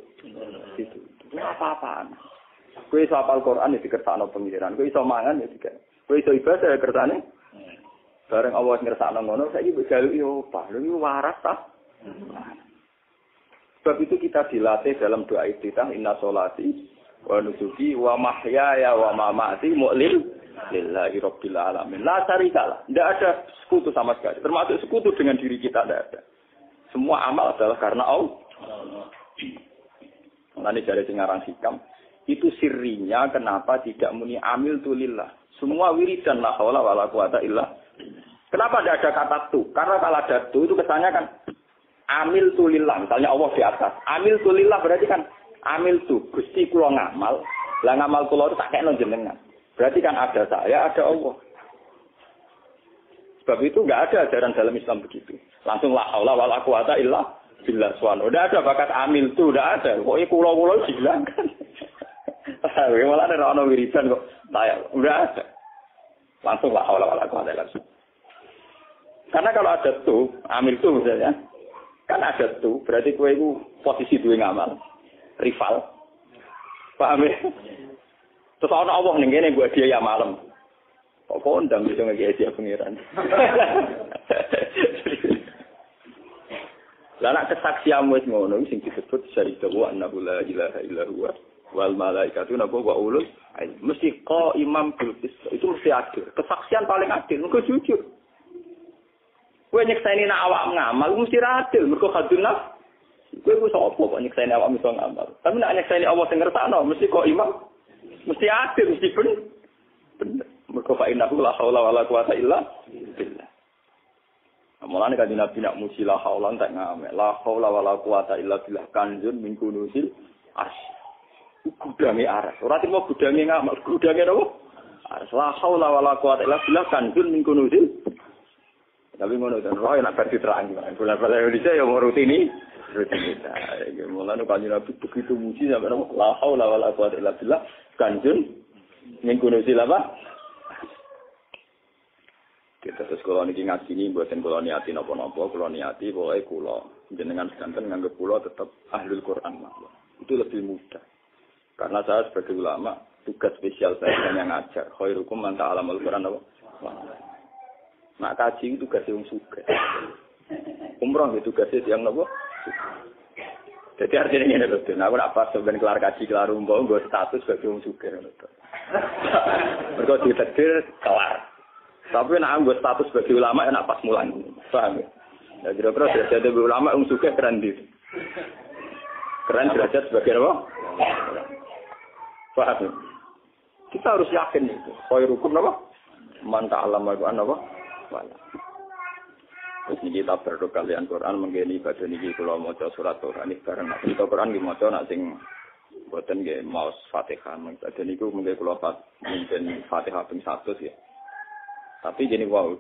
Itu apa-apaan. Kowe iso hafal Quran ya dikersakno pengiran, kowe iso mangan ya dikek. Kowe iso ibadah ya kersane. Bareng Allah ngersakno ngono, saiki mbok jaluki opah. Lha iki waras ta? Sebab itu kita dilatih dalam doa iftitah inna sholati wa nusuki wa mahyaya wa mamati lillahi rabbil alamin. La syarikalah. Tidak ada sekutu sama sekali. Termasuk sekutu dengan diri kita tidak ada. Semua amal adalah karena Allah. Nanti dari singarang hikam itu sirrinya kenapa tidak muni amil tulillah. Semua wiridan la haula wala quwata illa. Kenapa tidak ada kata tu? Karena kalau ada tu itu kesannya kan amil tulillah. Misalnya Allah di atas. Amil tulillah berarti kan amil tu. Gusti kula ngamal. Lah ngamal kula itu tak kena jenengan. Berarti kan ada saya, ada Allah. Sebab itu enggak ada ajaran dalam Islam begitu. Langsung la haula wala quwata illa billah subhanahu. Udah ada bakat amil tu, udah ada. Pokoknya kula-kula dihilangkan. Malah ada orang wiridan kok. Udah ada. Langsung la haula wala quwata illa billah. Karena kalau ada tuh, amil tuh misalnya, kan ada tuh, berarti kowe itu posisi duwe ngamal, rival. Paham ya? Terus ana Allah ning kene gua dia ya malam. Kok kondang bisa ngeki dia pengiran. Lah nek kesaksian wis ngono sing disebut syahida wa annahu la ilaha illa huwa wal malaikatu nabu wa ulul mesti imam bil itu mesti adil. Kesaksian paling adil, mergo jujur. Kowe nyekseni nek awak ngamal mesti adil, mergo khadun nafs. Kowe ku sapa kok nyekseni awak iso ngamal. Tapi nek nyekseni Allah sing ngersakno mesti kok imam mesti adil, mesti bener. Mergo fa innahu la haula wala quwata illa billah. Mulane kan Nabi nak muji la haula tak ngamek. La haula wala quwata illa billah kanjun min kunusil asy. Gudange aras. Ora timo gudange ngamak, gudange napa? Aras la haula wala quwata illa billah kanjun min kunusil. Tapi ngono dan roh nak versi terang gimana. Bola-bola Indonesia ya mau rutinitas. Mulane kan Nabi begitu muji sampai napa? La haula wala quwata illa billah kanjun min kunusil apa? Kita terus kalau niki ngajini buatin kalau niati nopo-nopo, kalau niati boleh kulo jenengan sedanten nganggep kulo tetap ahlul Quran mawon. Itu lebih mudah. Karena saya sebagai ulama tugas spesial saya hanya ngajar. Khairukum man ta'alamul Quran apa? Nak kaji itu tugas yang sugih. Umroh itu tugasnya yang nopo? Jadi artinya ini betul. Nah, aku nak pas sebenarnya kelar kaji kelar umbo, gue status sebagai orang sugih betul. Mereka ditetir kelar. Tapi nak gue status sebagai ulama ya nak pas mulan. Paham ya? Ya kira-kira derajat sebagai ulama orang sugih keren di. Keren derajat sebagai apa? Paham ya? Kita harus yakin itu. Khairukum apa? Man ta'allama al-Qur'an apa? Wala. Terus ini kita berdoa kalian Quran menggeni badan ini kalau mau surat Quran ini karena kita Quran di mau nak sing buatan gak mau Fatihah badan itu mungkin kalau mungkin Fatihah pun 100 ya. Tapi gini wow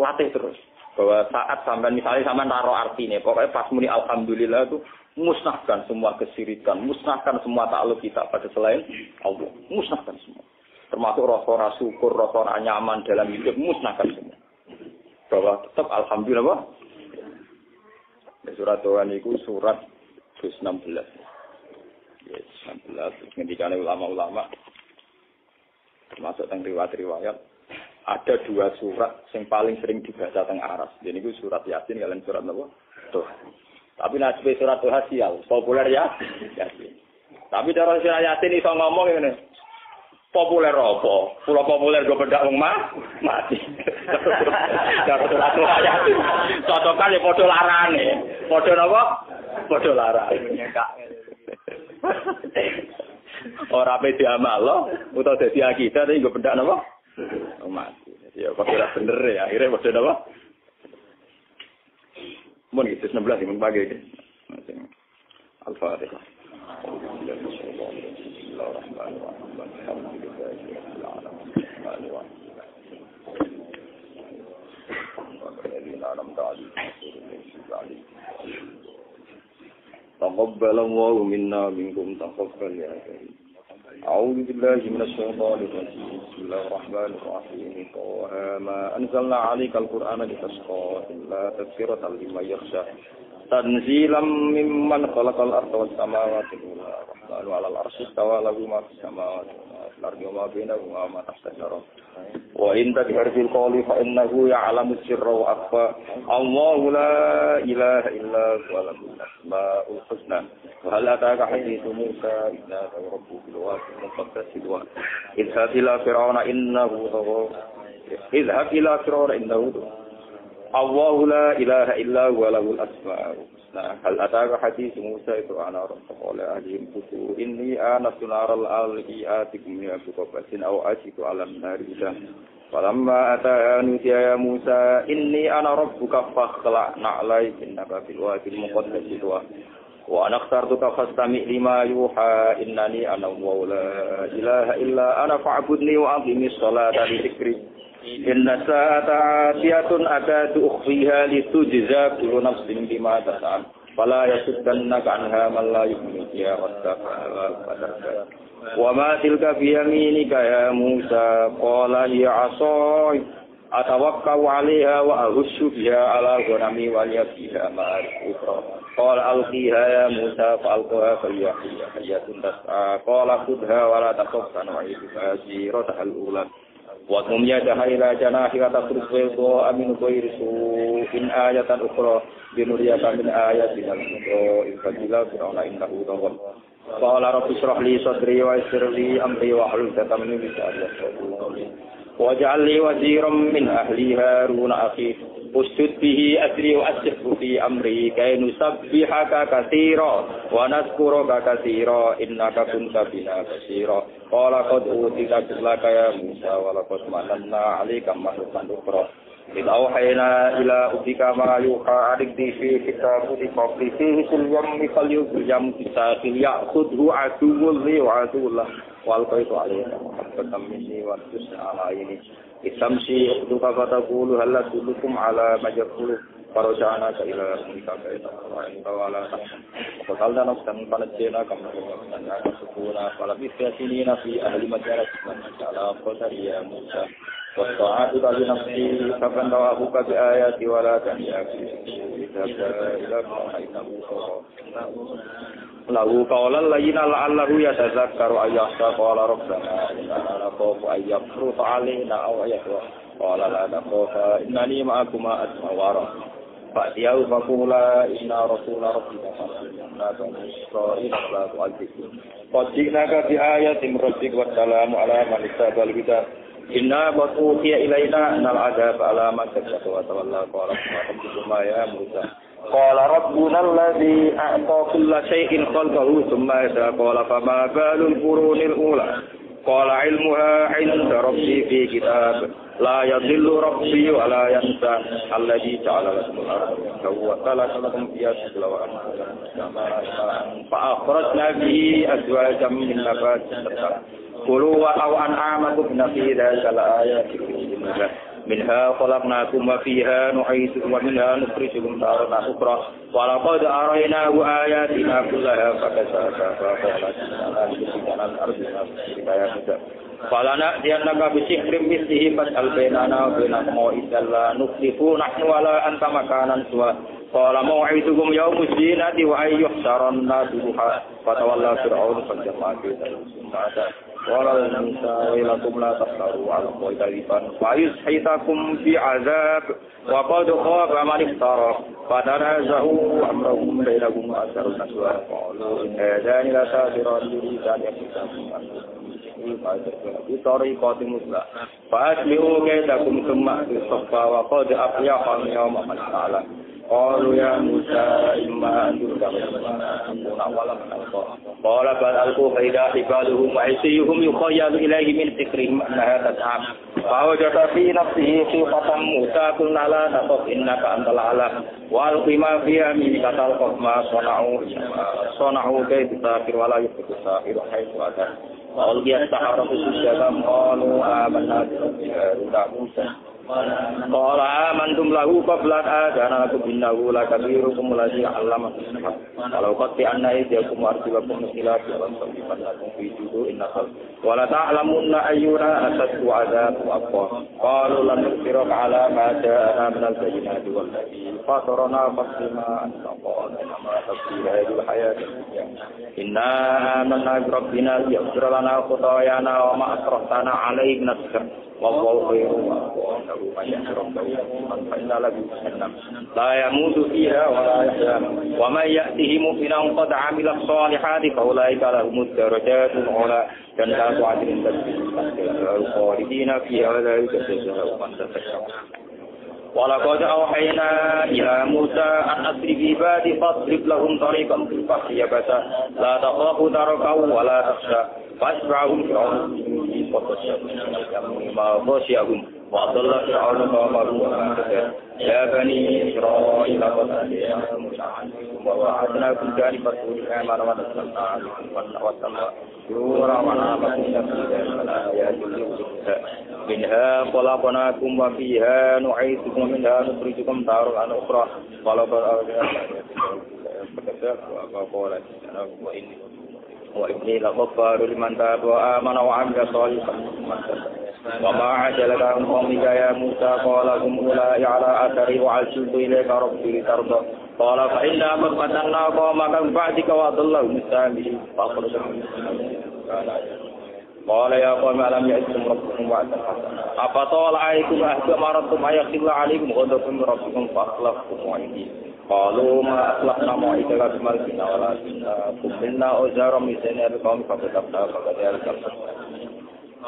latih terus bahwa saat sampai misalnya sampai naruh artinya pokoknya pas muni alhamdulillah itu musnahkan semua kesirikan, musnahkan semua takluk kita pada selain Allah, musnahkan semua. Termasuk rasa syukur, rasa nyaman dalam hidup musnahkan semua. Bahwa tetap alhamdulillah surat Tuhan itu surat 16 yes, 16 ketika ulama-ulama termasuk tentang riwayat-riwayat ada 2 surat yang paling sering dibaca tentang aras jadi itu surat Yasin kalian surat apa? Tuhan tapi nasib surat Tuhan sial populer ya Yasin tapi cara surat Yasin iso ngomong ini populer apa? Pulau populer gue bedak mati. Cara surat ayat. Cocokan ya podo larane. Podo apa? Podo larane. Ora pede amal lo, utawa dadi akidah tapi gue bedak napa? Mati. Ya kok ora bener ya. Akhirnya podo napa? Mun itu 16 mun pagi iki. Al-Fatihah. تقبل الله منا منكم تقبل يا كريم أعوذ بالله من الشيطان الرجيم بسم الله الرحمن الرحيم طه ما أنزلنا عليك القرآن لتشقى إلا تذكرة لمن يخشى تنزيلا ممن خلق الأرض والسماوات الأولى الرحمن على العرش استوى له ما في السماوات وما في الأرض وما بينهما وما تحت الثرى وإن تجهر بالقول فإنه يعلم السر وأخفى الله لا إله إلا هو له الأسماء الحسنى وهل أتاك حديث موسى إذ ناداه ربه بالوادي المقدس طوى اذهب إلى فرعون إنه طغى اذهب إلى فرعون إنه طغى الله لا إله إلا هو له الأسماء الحسنى هل أتاك حديث موسى إذ رأى نارا فقال أهلهم كثوا إني آنست نارا لعلي آتيكم منها بقبس أو أجد على النار هدى فلما أتاها نودي يا موسى إني أنا ربك فاخلع نعليك إنك في الوادي المقدس طوى وأنا اخترتك فاستمع لما يوحى إنني أنا الله لا إله إلا أنا فاعبدني وأقم الصلاة لذكري إن الساعة آتية أكاد أخفيها لتجزى كل نفس بما تسعى فلا يصدنك عنها من لا يؤمن بها واتقى وما تلك بيمينك يا موسى قال هي عصاي أتوكل عليها وأهش بها على غنمي ولي فيها مآرب أخرى قال ألقيها يا موسى فألقاها فهي حية تسعى قال خذها ولا تخف سنعيدها سيرتها الأولى واضمم يدها إلى جناحك تخرج بيضاء من غير سوء آية أخرى لنريك من آياتنا الكبرى إذ فإلى فرعون إنه طغى قال رب اشرح لي صدري ويسر لي أمري واحلل عقدة من لساني يفقهوا قولي واجعل لي وزيرا من أهلي هارون أخي اشدد به أزري وأشركه في أمري كي نسبحك كثيرا ونذكرك كثيرا إنك كنت بنا بصيرا قال قد أوتيت سؤلك يا موسى ولقد مننا عليك مرة أخرى إذ أوحينا إلى أمك ما يوحى أرقدي في كتابه فاقضي فيه في اليم فليلقه اليم بساحل يأخذه عدو لي وعدو له وألقيت عليك محبة مني وأنفسي على عيني إذ تمشي أختك فتقول هل أدلكم على ما يقول فرجعناك إلى أمك كي تقرأ ولا تحزن وقتلنا نفسا فنجيناك من الغم سكونا فلبثت سنين في أهل مجالس من على قدر يا موسى واستعاذك بنفسي فكن أبوك بآياتي ولا تنياك إذهب إلى فرعون له قولا لينا لعله يتذكر أن يخشى قال ربنا إننا نخاف أن يفرط علينا أو يطغى قال لا تخافا إنني معكما أسمع وأرى Fa'tiyau faqula inna rasula rabbika la Israil la tu'adzibun. Qadinaka bi ayatin rabbik wa salamu ala man ittaba'al huda. Inna qad uhiya ilaina annal adzaba ala man kadzdzaba wa tawalla qala rabbukum ya Musa. Qala rabbuna alladhi a'ta kulla shay'in khalqahu thumma hada qala fama balul qurunil ula. Qala ilmuha 'inda rabbi fi kitab la yadhillu rabbi wa la yansa alladhi ja'ala lakum al-ardha wa khalaqa fiha subula fa akhrajna bihi azwajan min nabatin kulu wa an'amakum fi dzalika ayatin minha khalaqnakum wa fiha nu'idukum wa minha nukhrijukum taratan ukhra wa laqad araynahu ayatina kullaha falana diannaka bisikrim mislihi fas'al bainana wa bainakum mau'idan la nukhlifu nahnu wala anta makanan suwa qala mau'idukum yawmuz zinati wa ayyuhsaran nasu duha fatawalla fir'aun fajama'a ta'ala wala lakum la tasharu ala qawliban fa yushitakum fi azab wa qad khaba man iftara fatanazahu amrahum bainahum asarun naswa qalu hadani la sadiran yuridan yakitakum Bitori qati musla fa aslihu kaidakum thumma tisaffa wa qad aflaha yawma ta'ala qalu ya Musa imma an tudkhila wala qala bal alqu faida hibaluhum wa aysihum yukhayyalu ilayhi min dhikrihim annaha tas'am fa wajada fi nafsihi khifatan Musa qulna la taqaf innaka antal a'la wa alqi ma fi yaminika talqaf ma sana'u kayfa wala yuflihu sahiru haythu ata Qaul biasa orang sujadan qalu amanna billahi Musa qala amantum lahu qabla adana lakum innahu lakabirukum alladzi 'allamakum walau qad anna aydiyakum arjulakum ila sallallahu lakum fi judu innakal wala ta'lamunna ayyuna asadu 'adzab wa aqwa qalu lan nusiraka 'ala ma ja'ana min al-bayyinati wal ladzi fatarana faslima anta nama tasbihul hayat inna amanna bi rabbina yaghfir lana khatayana wa ma asrafna 'alaihi min as-sir wallahu khairu la yamutu fiha wa la yahya wa man ya'tihi mu'minan qad 'amila as-salihati fa ulaika lahumud darajatun 'ula jannatu 'adnin khalidina fiha wa dhalika jazaa'u man taqwa wa laqad awhayna ila Musa an asri bi ibadi fadrib lahum tariqan fil bahri yabasa la taqafu tarakaw wa la takhsha fasba'hum fi ma khashiyahum wa adalla fir'auna qawmahu ya bani Israil qad ataynakum wa wa'adnakum janibatul amana wa nasalna wa tamma yura wa na'lamu minha khalaqnakum wa fiha nu'idukum minha nukhrijukum taratan ukhra qala wa inni laghaffarun liman taba wa amana wa 'amila shalihan wa ma 'ajalaka an qawmika ya Musa qala hum ulai 'ala athari wa 'asiltu ilayka rabbi litarda qala fa inna fatanna qawmaka ba'dika wa adallahu mustami fa akhrajakum qala ya qawmi alam ya'tikum rabbukum wa'dan apa tala 'alaikum ahdu maratum ayakhilla 'alaikum ghadakum rabbukum fa akhlaftum wa'idi qalu ma akhlafna ma'idaka bimalkina wala kunna uzara misana biqawmi fatabna faqad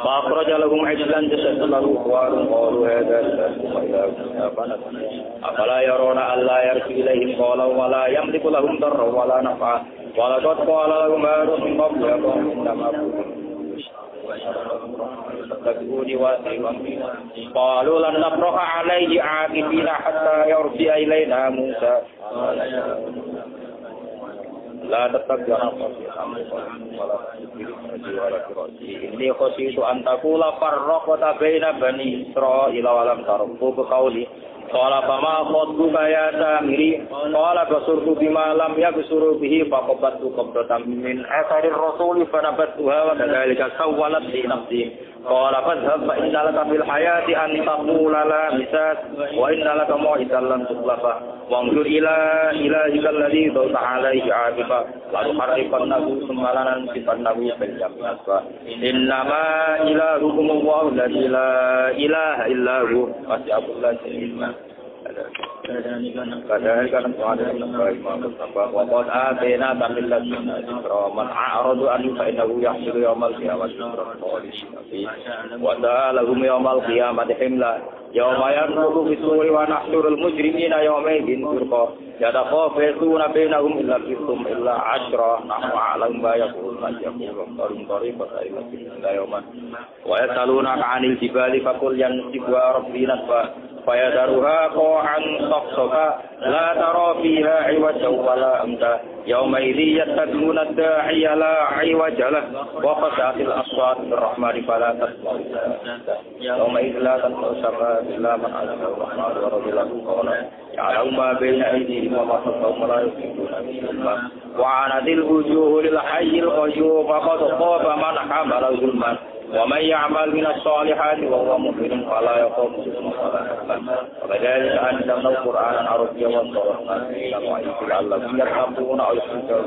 فأخرج لهم عجلا جسدا له خوار قالوا هذا أفلا يرون ألا يرجع إليهم قولا ولا يملك لهم ضرا ولا نفعا ولقد قال لهم هارون من قبل يا قوم إنما قالوا لن نبرح عليه عاكفين حتى يرجع إلينا موسى la tattabi'una inni khashitu an taqula farraqta baina bani Israila wa lam tarqu bi qawli qala fama khatbuka ya samiri qala basurtu bima lam yabsuru bihi faqabattu qabdatan min atharir rasuli fanabattuha wa kadhalika sawwalat li nafsi qala fadhhab fa inna laka fil hayati an taqula la misas wa inna laka mau'idan lan tukhlafa wanzur ila ilahikal ladzi ta'alaihi 'aqiba lalu harifannahu summalan sifannahu fil jannati innama ilahukum Allahu la ilaha illa hu wasi'atul كذلك نفعل بما كسبوا وقد آتينا من لدنا ذكرا من أعرض عنه فإنه يحشر يوم القيامة وسألهم يوم القيامة حملا يوم ينفخ في الصور ونحشر المجرمين يومئذ زرقا يتخافتون بينهم إلا لبثتم إلا عشرا نحن أعلم ما يقول من يقول طريقة إلى يوما ويسألونك عن الجبال فقل ينسفها ربي نسفا فيذرها قاعا صفصفا لا ترى فيها عوجا ولا أمتا يومئذ يتبعون الداعي لا عوج له وخشعت الأصوات بالرحمن فلا تسمع يومئذ لا تنفع الشفاعة إلا من أذن الرحمن ورضي له قولا يعلم ما بين أيديهم وما خلفهم ولا يحيطون به وعنت الوجوه للحي القيوم فقد خاب من حمل ظلما ومن يعمل من الصالحات وهو مؤمن فلا يخاف ظلما ولا حزنا وكذلك أنزلنا القرآن عربيا وصرفنا فيه لعلهم يتقون أو يتقون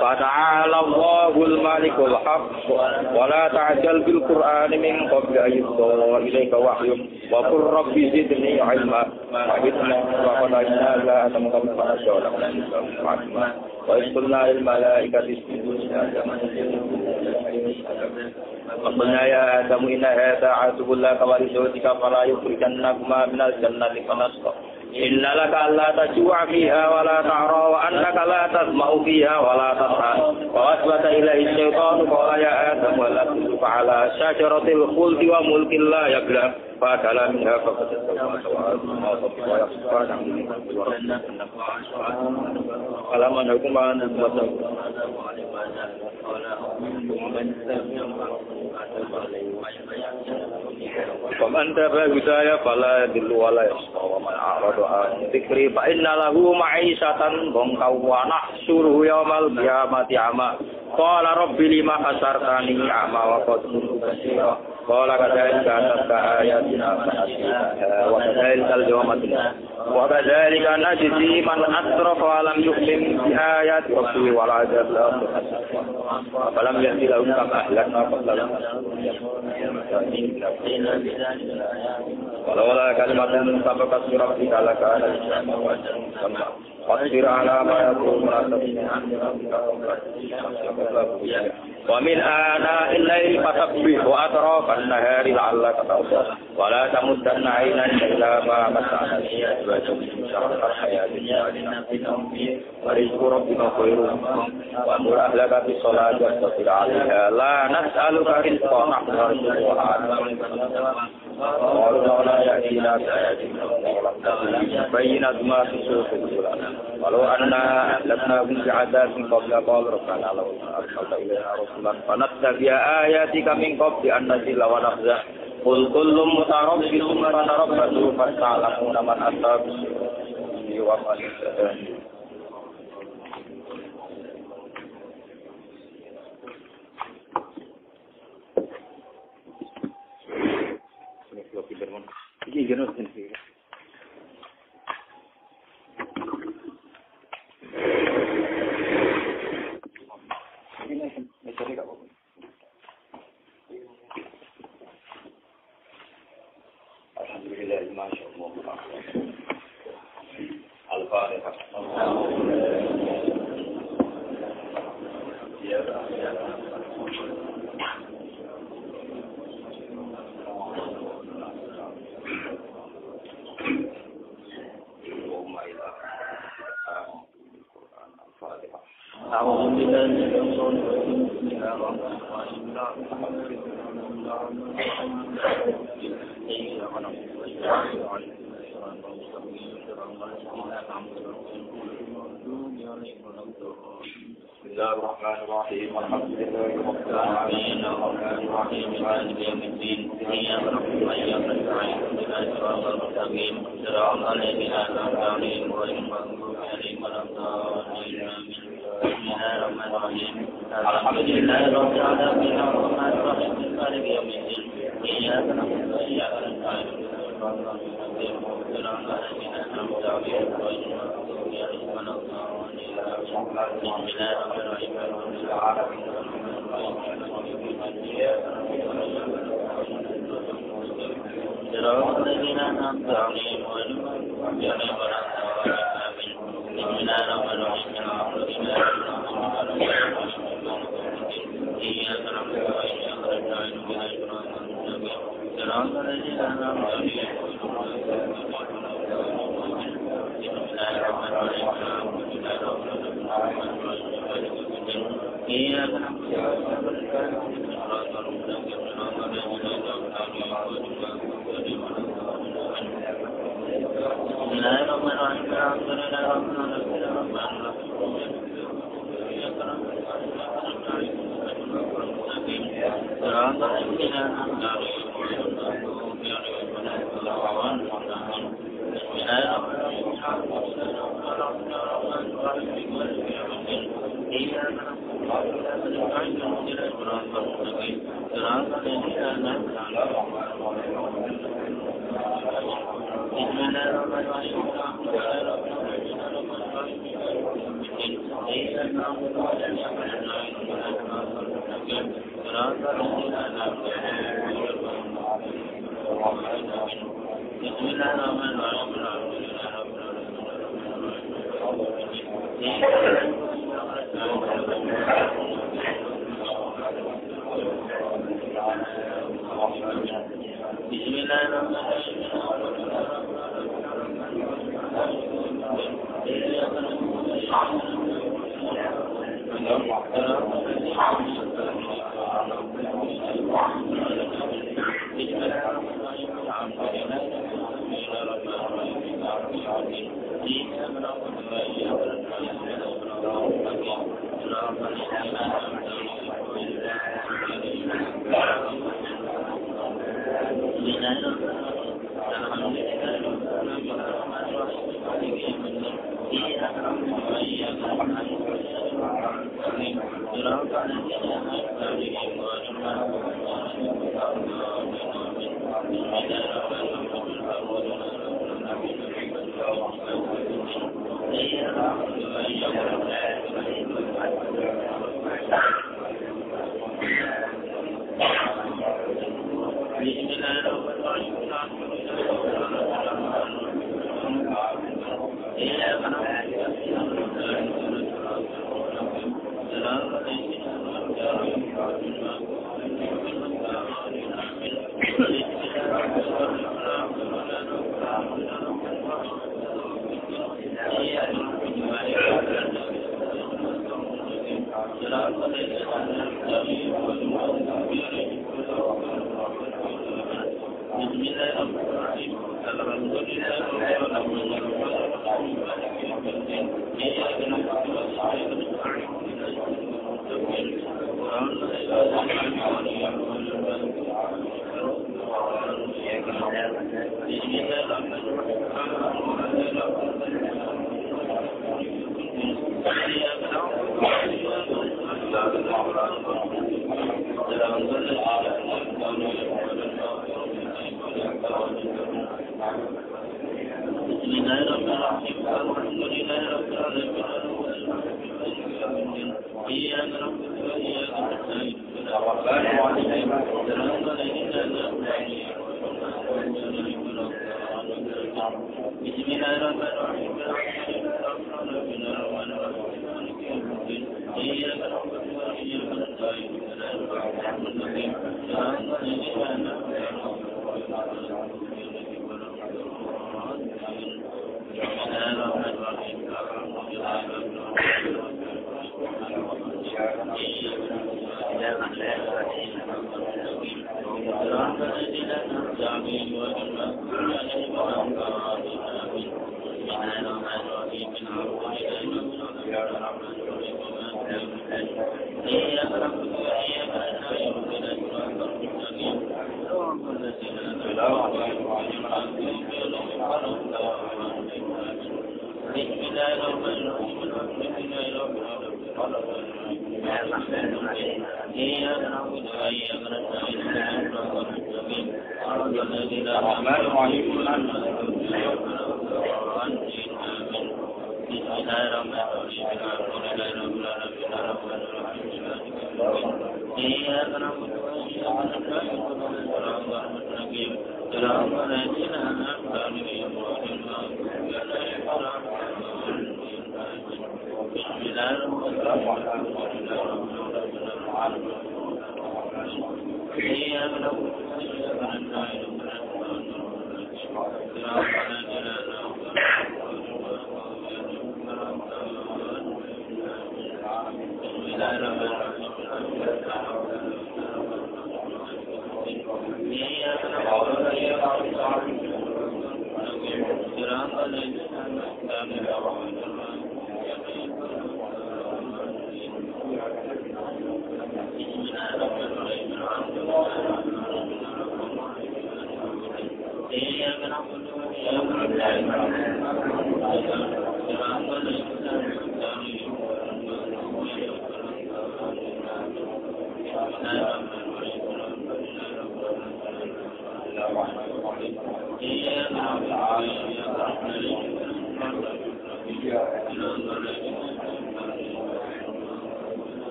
فتعالى الله الملك الحق ولا تعجل بالقرآن من قبل أن يقضى إليك وحي وقل رب زدني علما وحدنا وقضينا إلى آدم قبل فنشأ لهم علما وإذ قلنا للملائكة اسجدوا لآدم وقلنا يا آدم إن هذا عدو لك ولزوجك فلا يخرجنكما من الجنة فنشقى إن لك ألا تجوع فيها ولا تعرى وأنك لا تسمع فيها ولا تضحى ووسوس إليه الشيطان قال يا آدم هل أدلك على شجرة الخلد وملك لا يبلى فأكل منها ففتت فلما نحكم عن البشر ومن تبع هدايا فلا يضل ولا يشقى ومن أعرض عن ذكري فإن له معيشة ضنكا ونحشره يوم القيامة أعمى قال رب لما حشرتني أعمى وقد كنت بصيرا قال كذلك أتتك آياتنا فنسيناها وكذلك اليوم تنسى وكذلك نجزي من أسرف ولم يؤمن بآيات ربه والعذاب الآخر فلم يأت لهم كما أهلكنا قبلهم ولولا كلمة سبقت من ربك لكان لزاما وأجلا واصبر على ما يقولون ومن آناء الليل فسبح وأطراف النهار لعلك ترضى ولا تمدن عينيك إلى ما متعنا به أزواجا من شهر الحياة الدنيا ورزق ربك خير وأمر أهلك بالصلاة واصطبر عليها لا نسألك رزقا نحن نرزقها قالوا لولا يأتينا بآيات بينت ما في صحف الأولى ولو أننا أهلكناهم بعذاب قبل قال ربنا لو أرسلت إلينا رسولا فنتبع آياتك من قبل أن نزل ونخزى قل كل متربص فتربصوا فستعلمون من أصاب السوء ومن اهتدى Alhamdulillah, masya Allah. Al-Fatihah. أعوذ بالله من الشيطان الرجيم بسم الله الرحمن الرحيم الحمد لله رب العالمين الرحمن الرحيم مالك يوم الدين إياك نعبد وإياك نستعين اهدنا الصراط المستقيم صراط الذين أنعمت عليهم غير المغضوب عليهم ولا الضالين بسم الله الرحمن الرحيم الحمد لله رب العالمين الرحمن الرحيم مالك يوم الدين إياك نعبد وإياك نستعين اهدنا الصراط المستقيم صراط الذين أنعمت عليهم غير المغضوب عليهم ولا الضالين بسم الله الرحمن الرحيم صراط الذين أنعمت عليهم غير المغضوب الرحمن الرحيم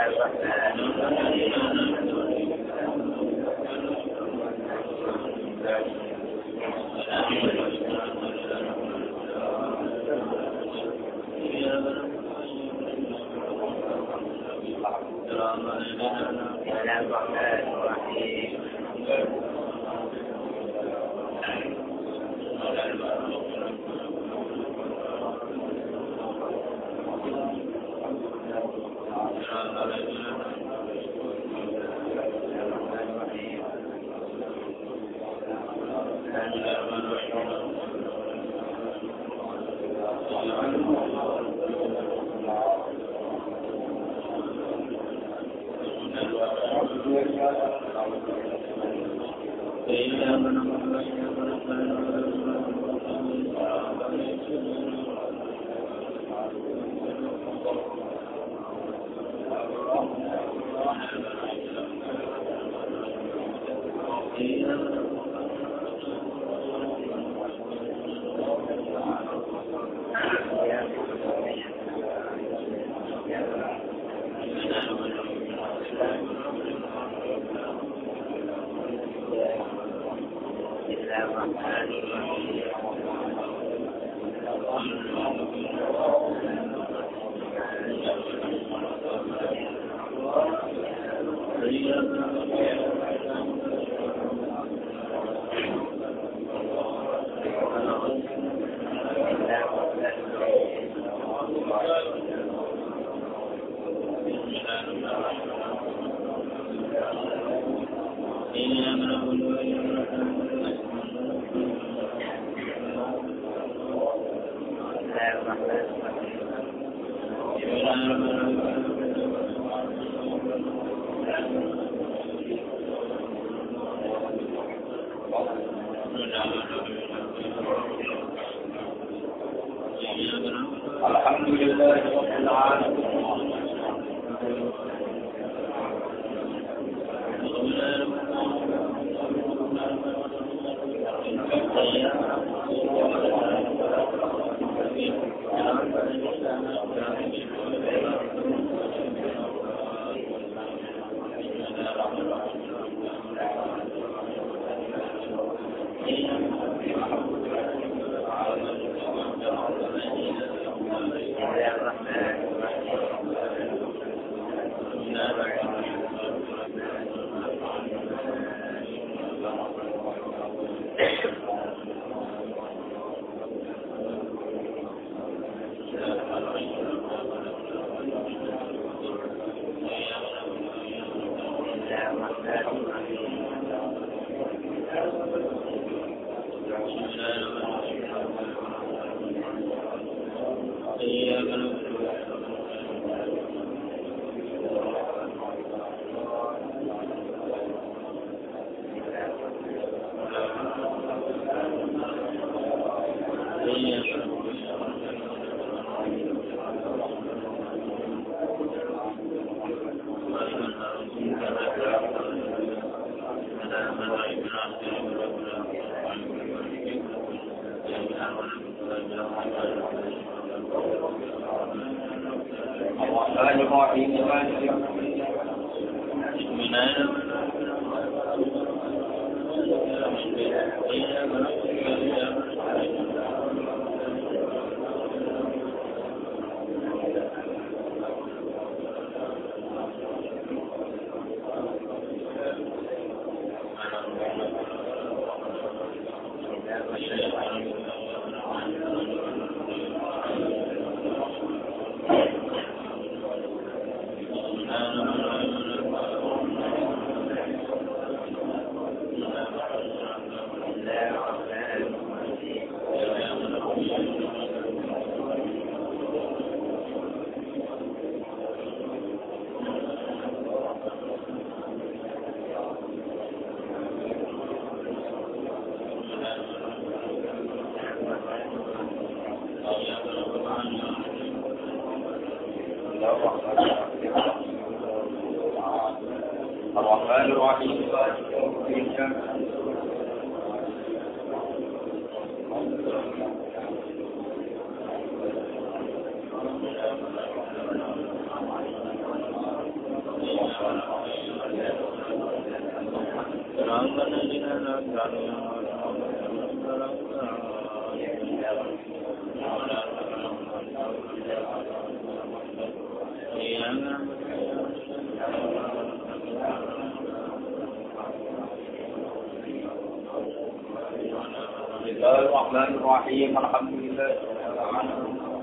الرحمن الرحيم Bismillahirrahmanirrahim. Alhamdulillah. Bismillahirrahmanirrahim.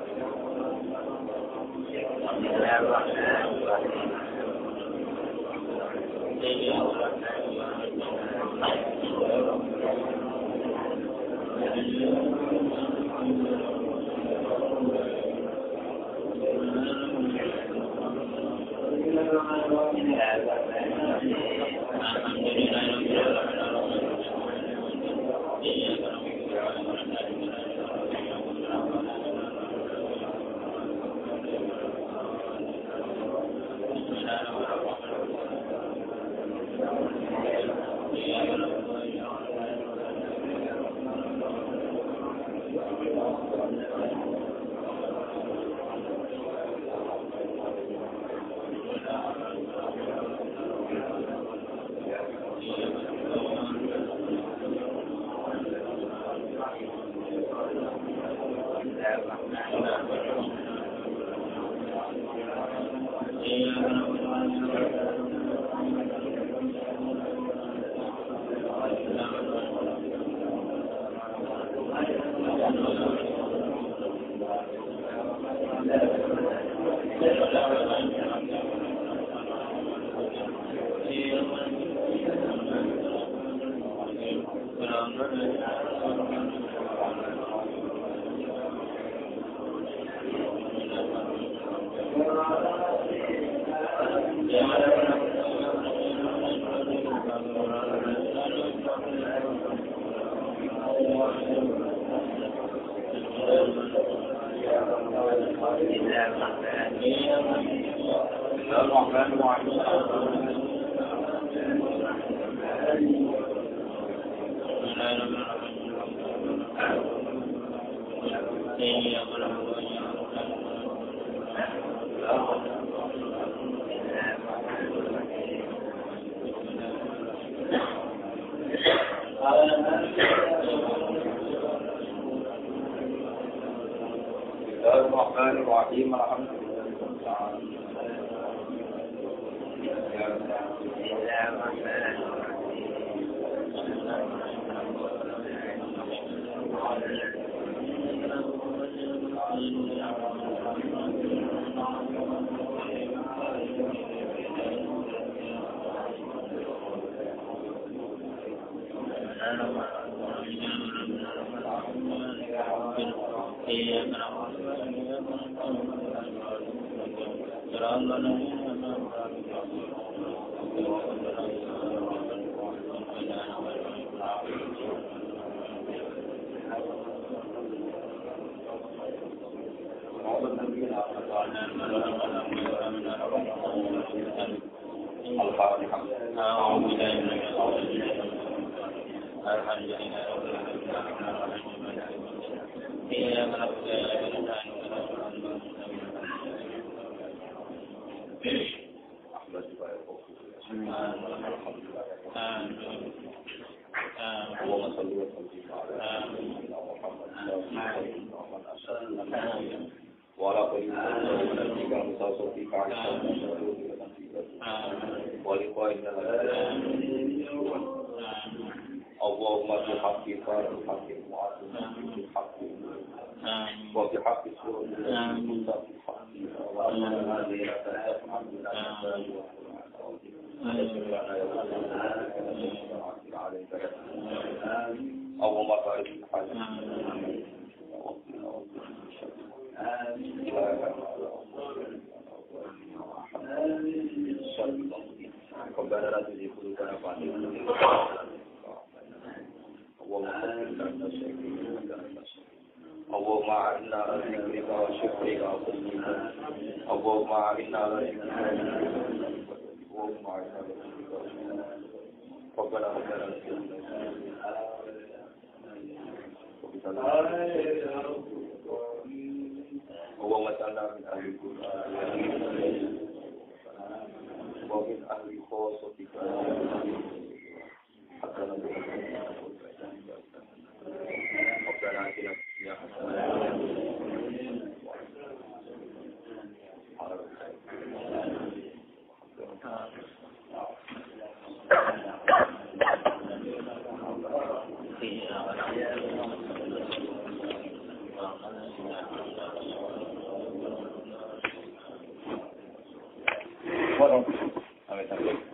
Sampai sampai.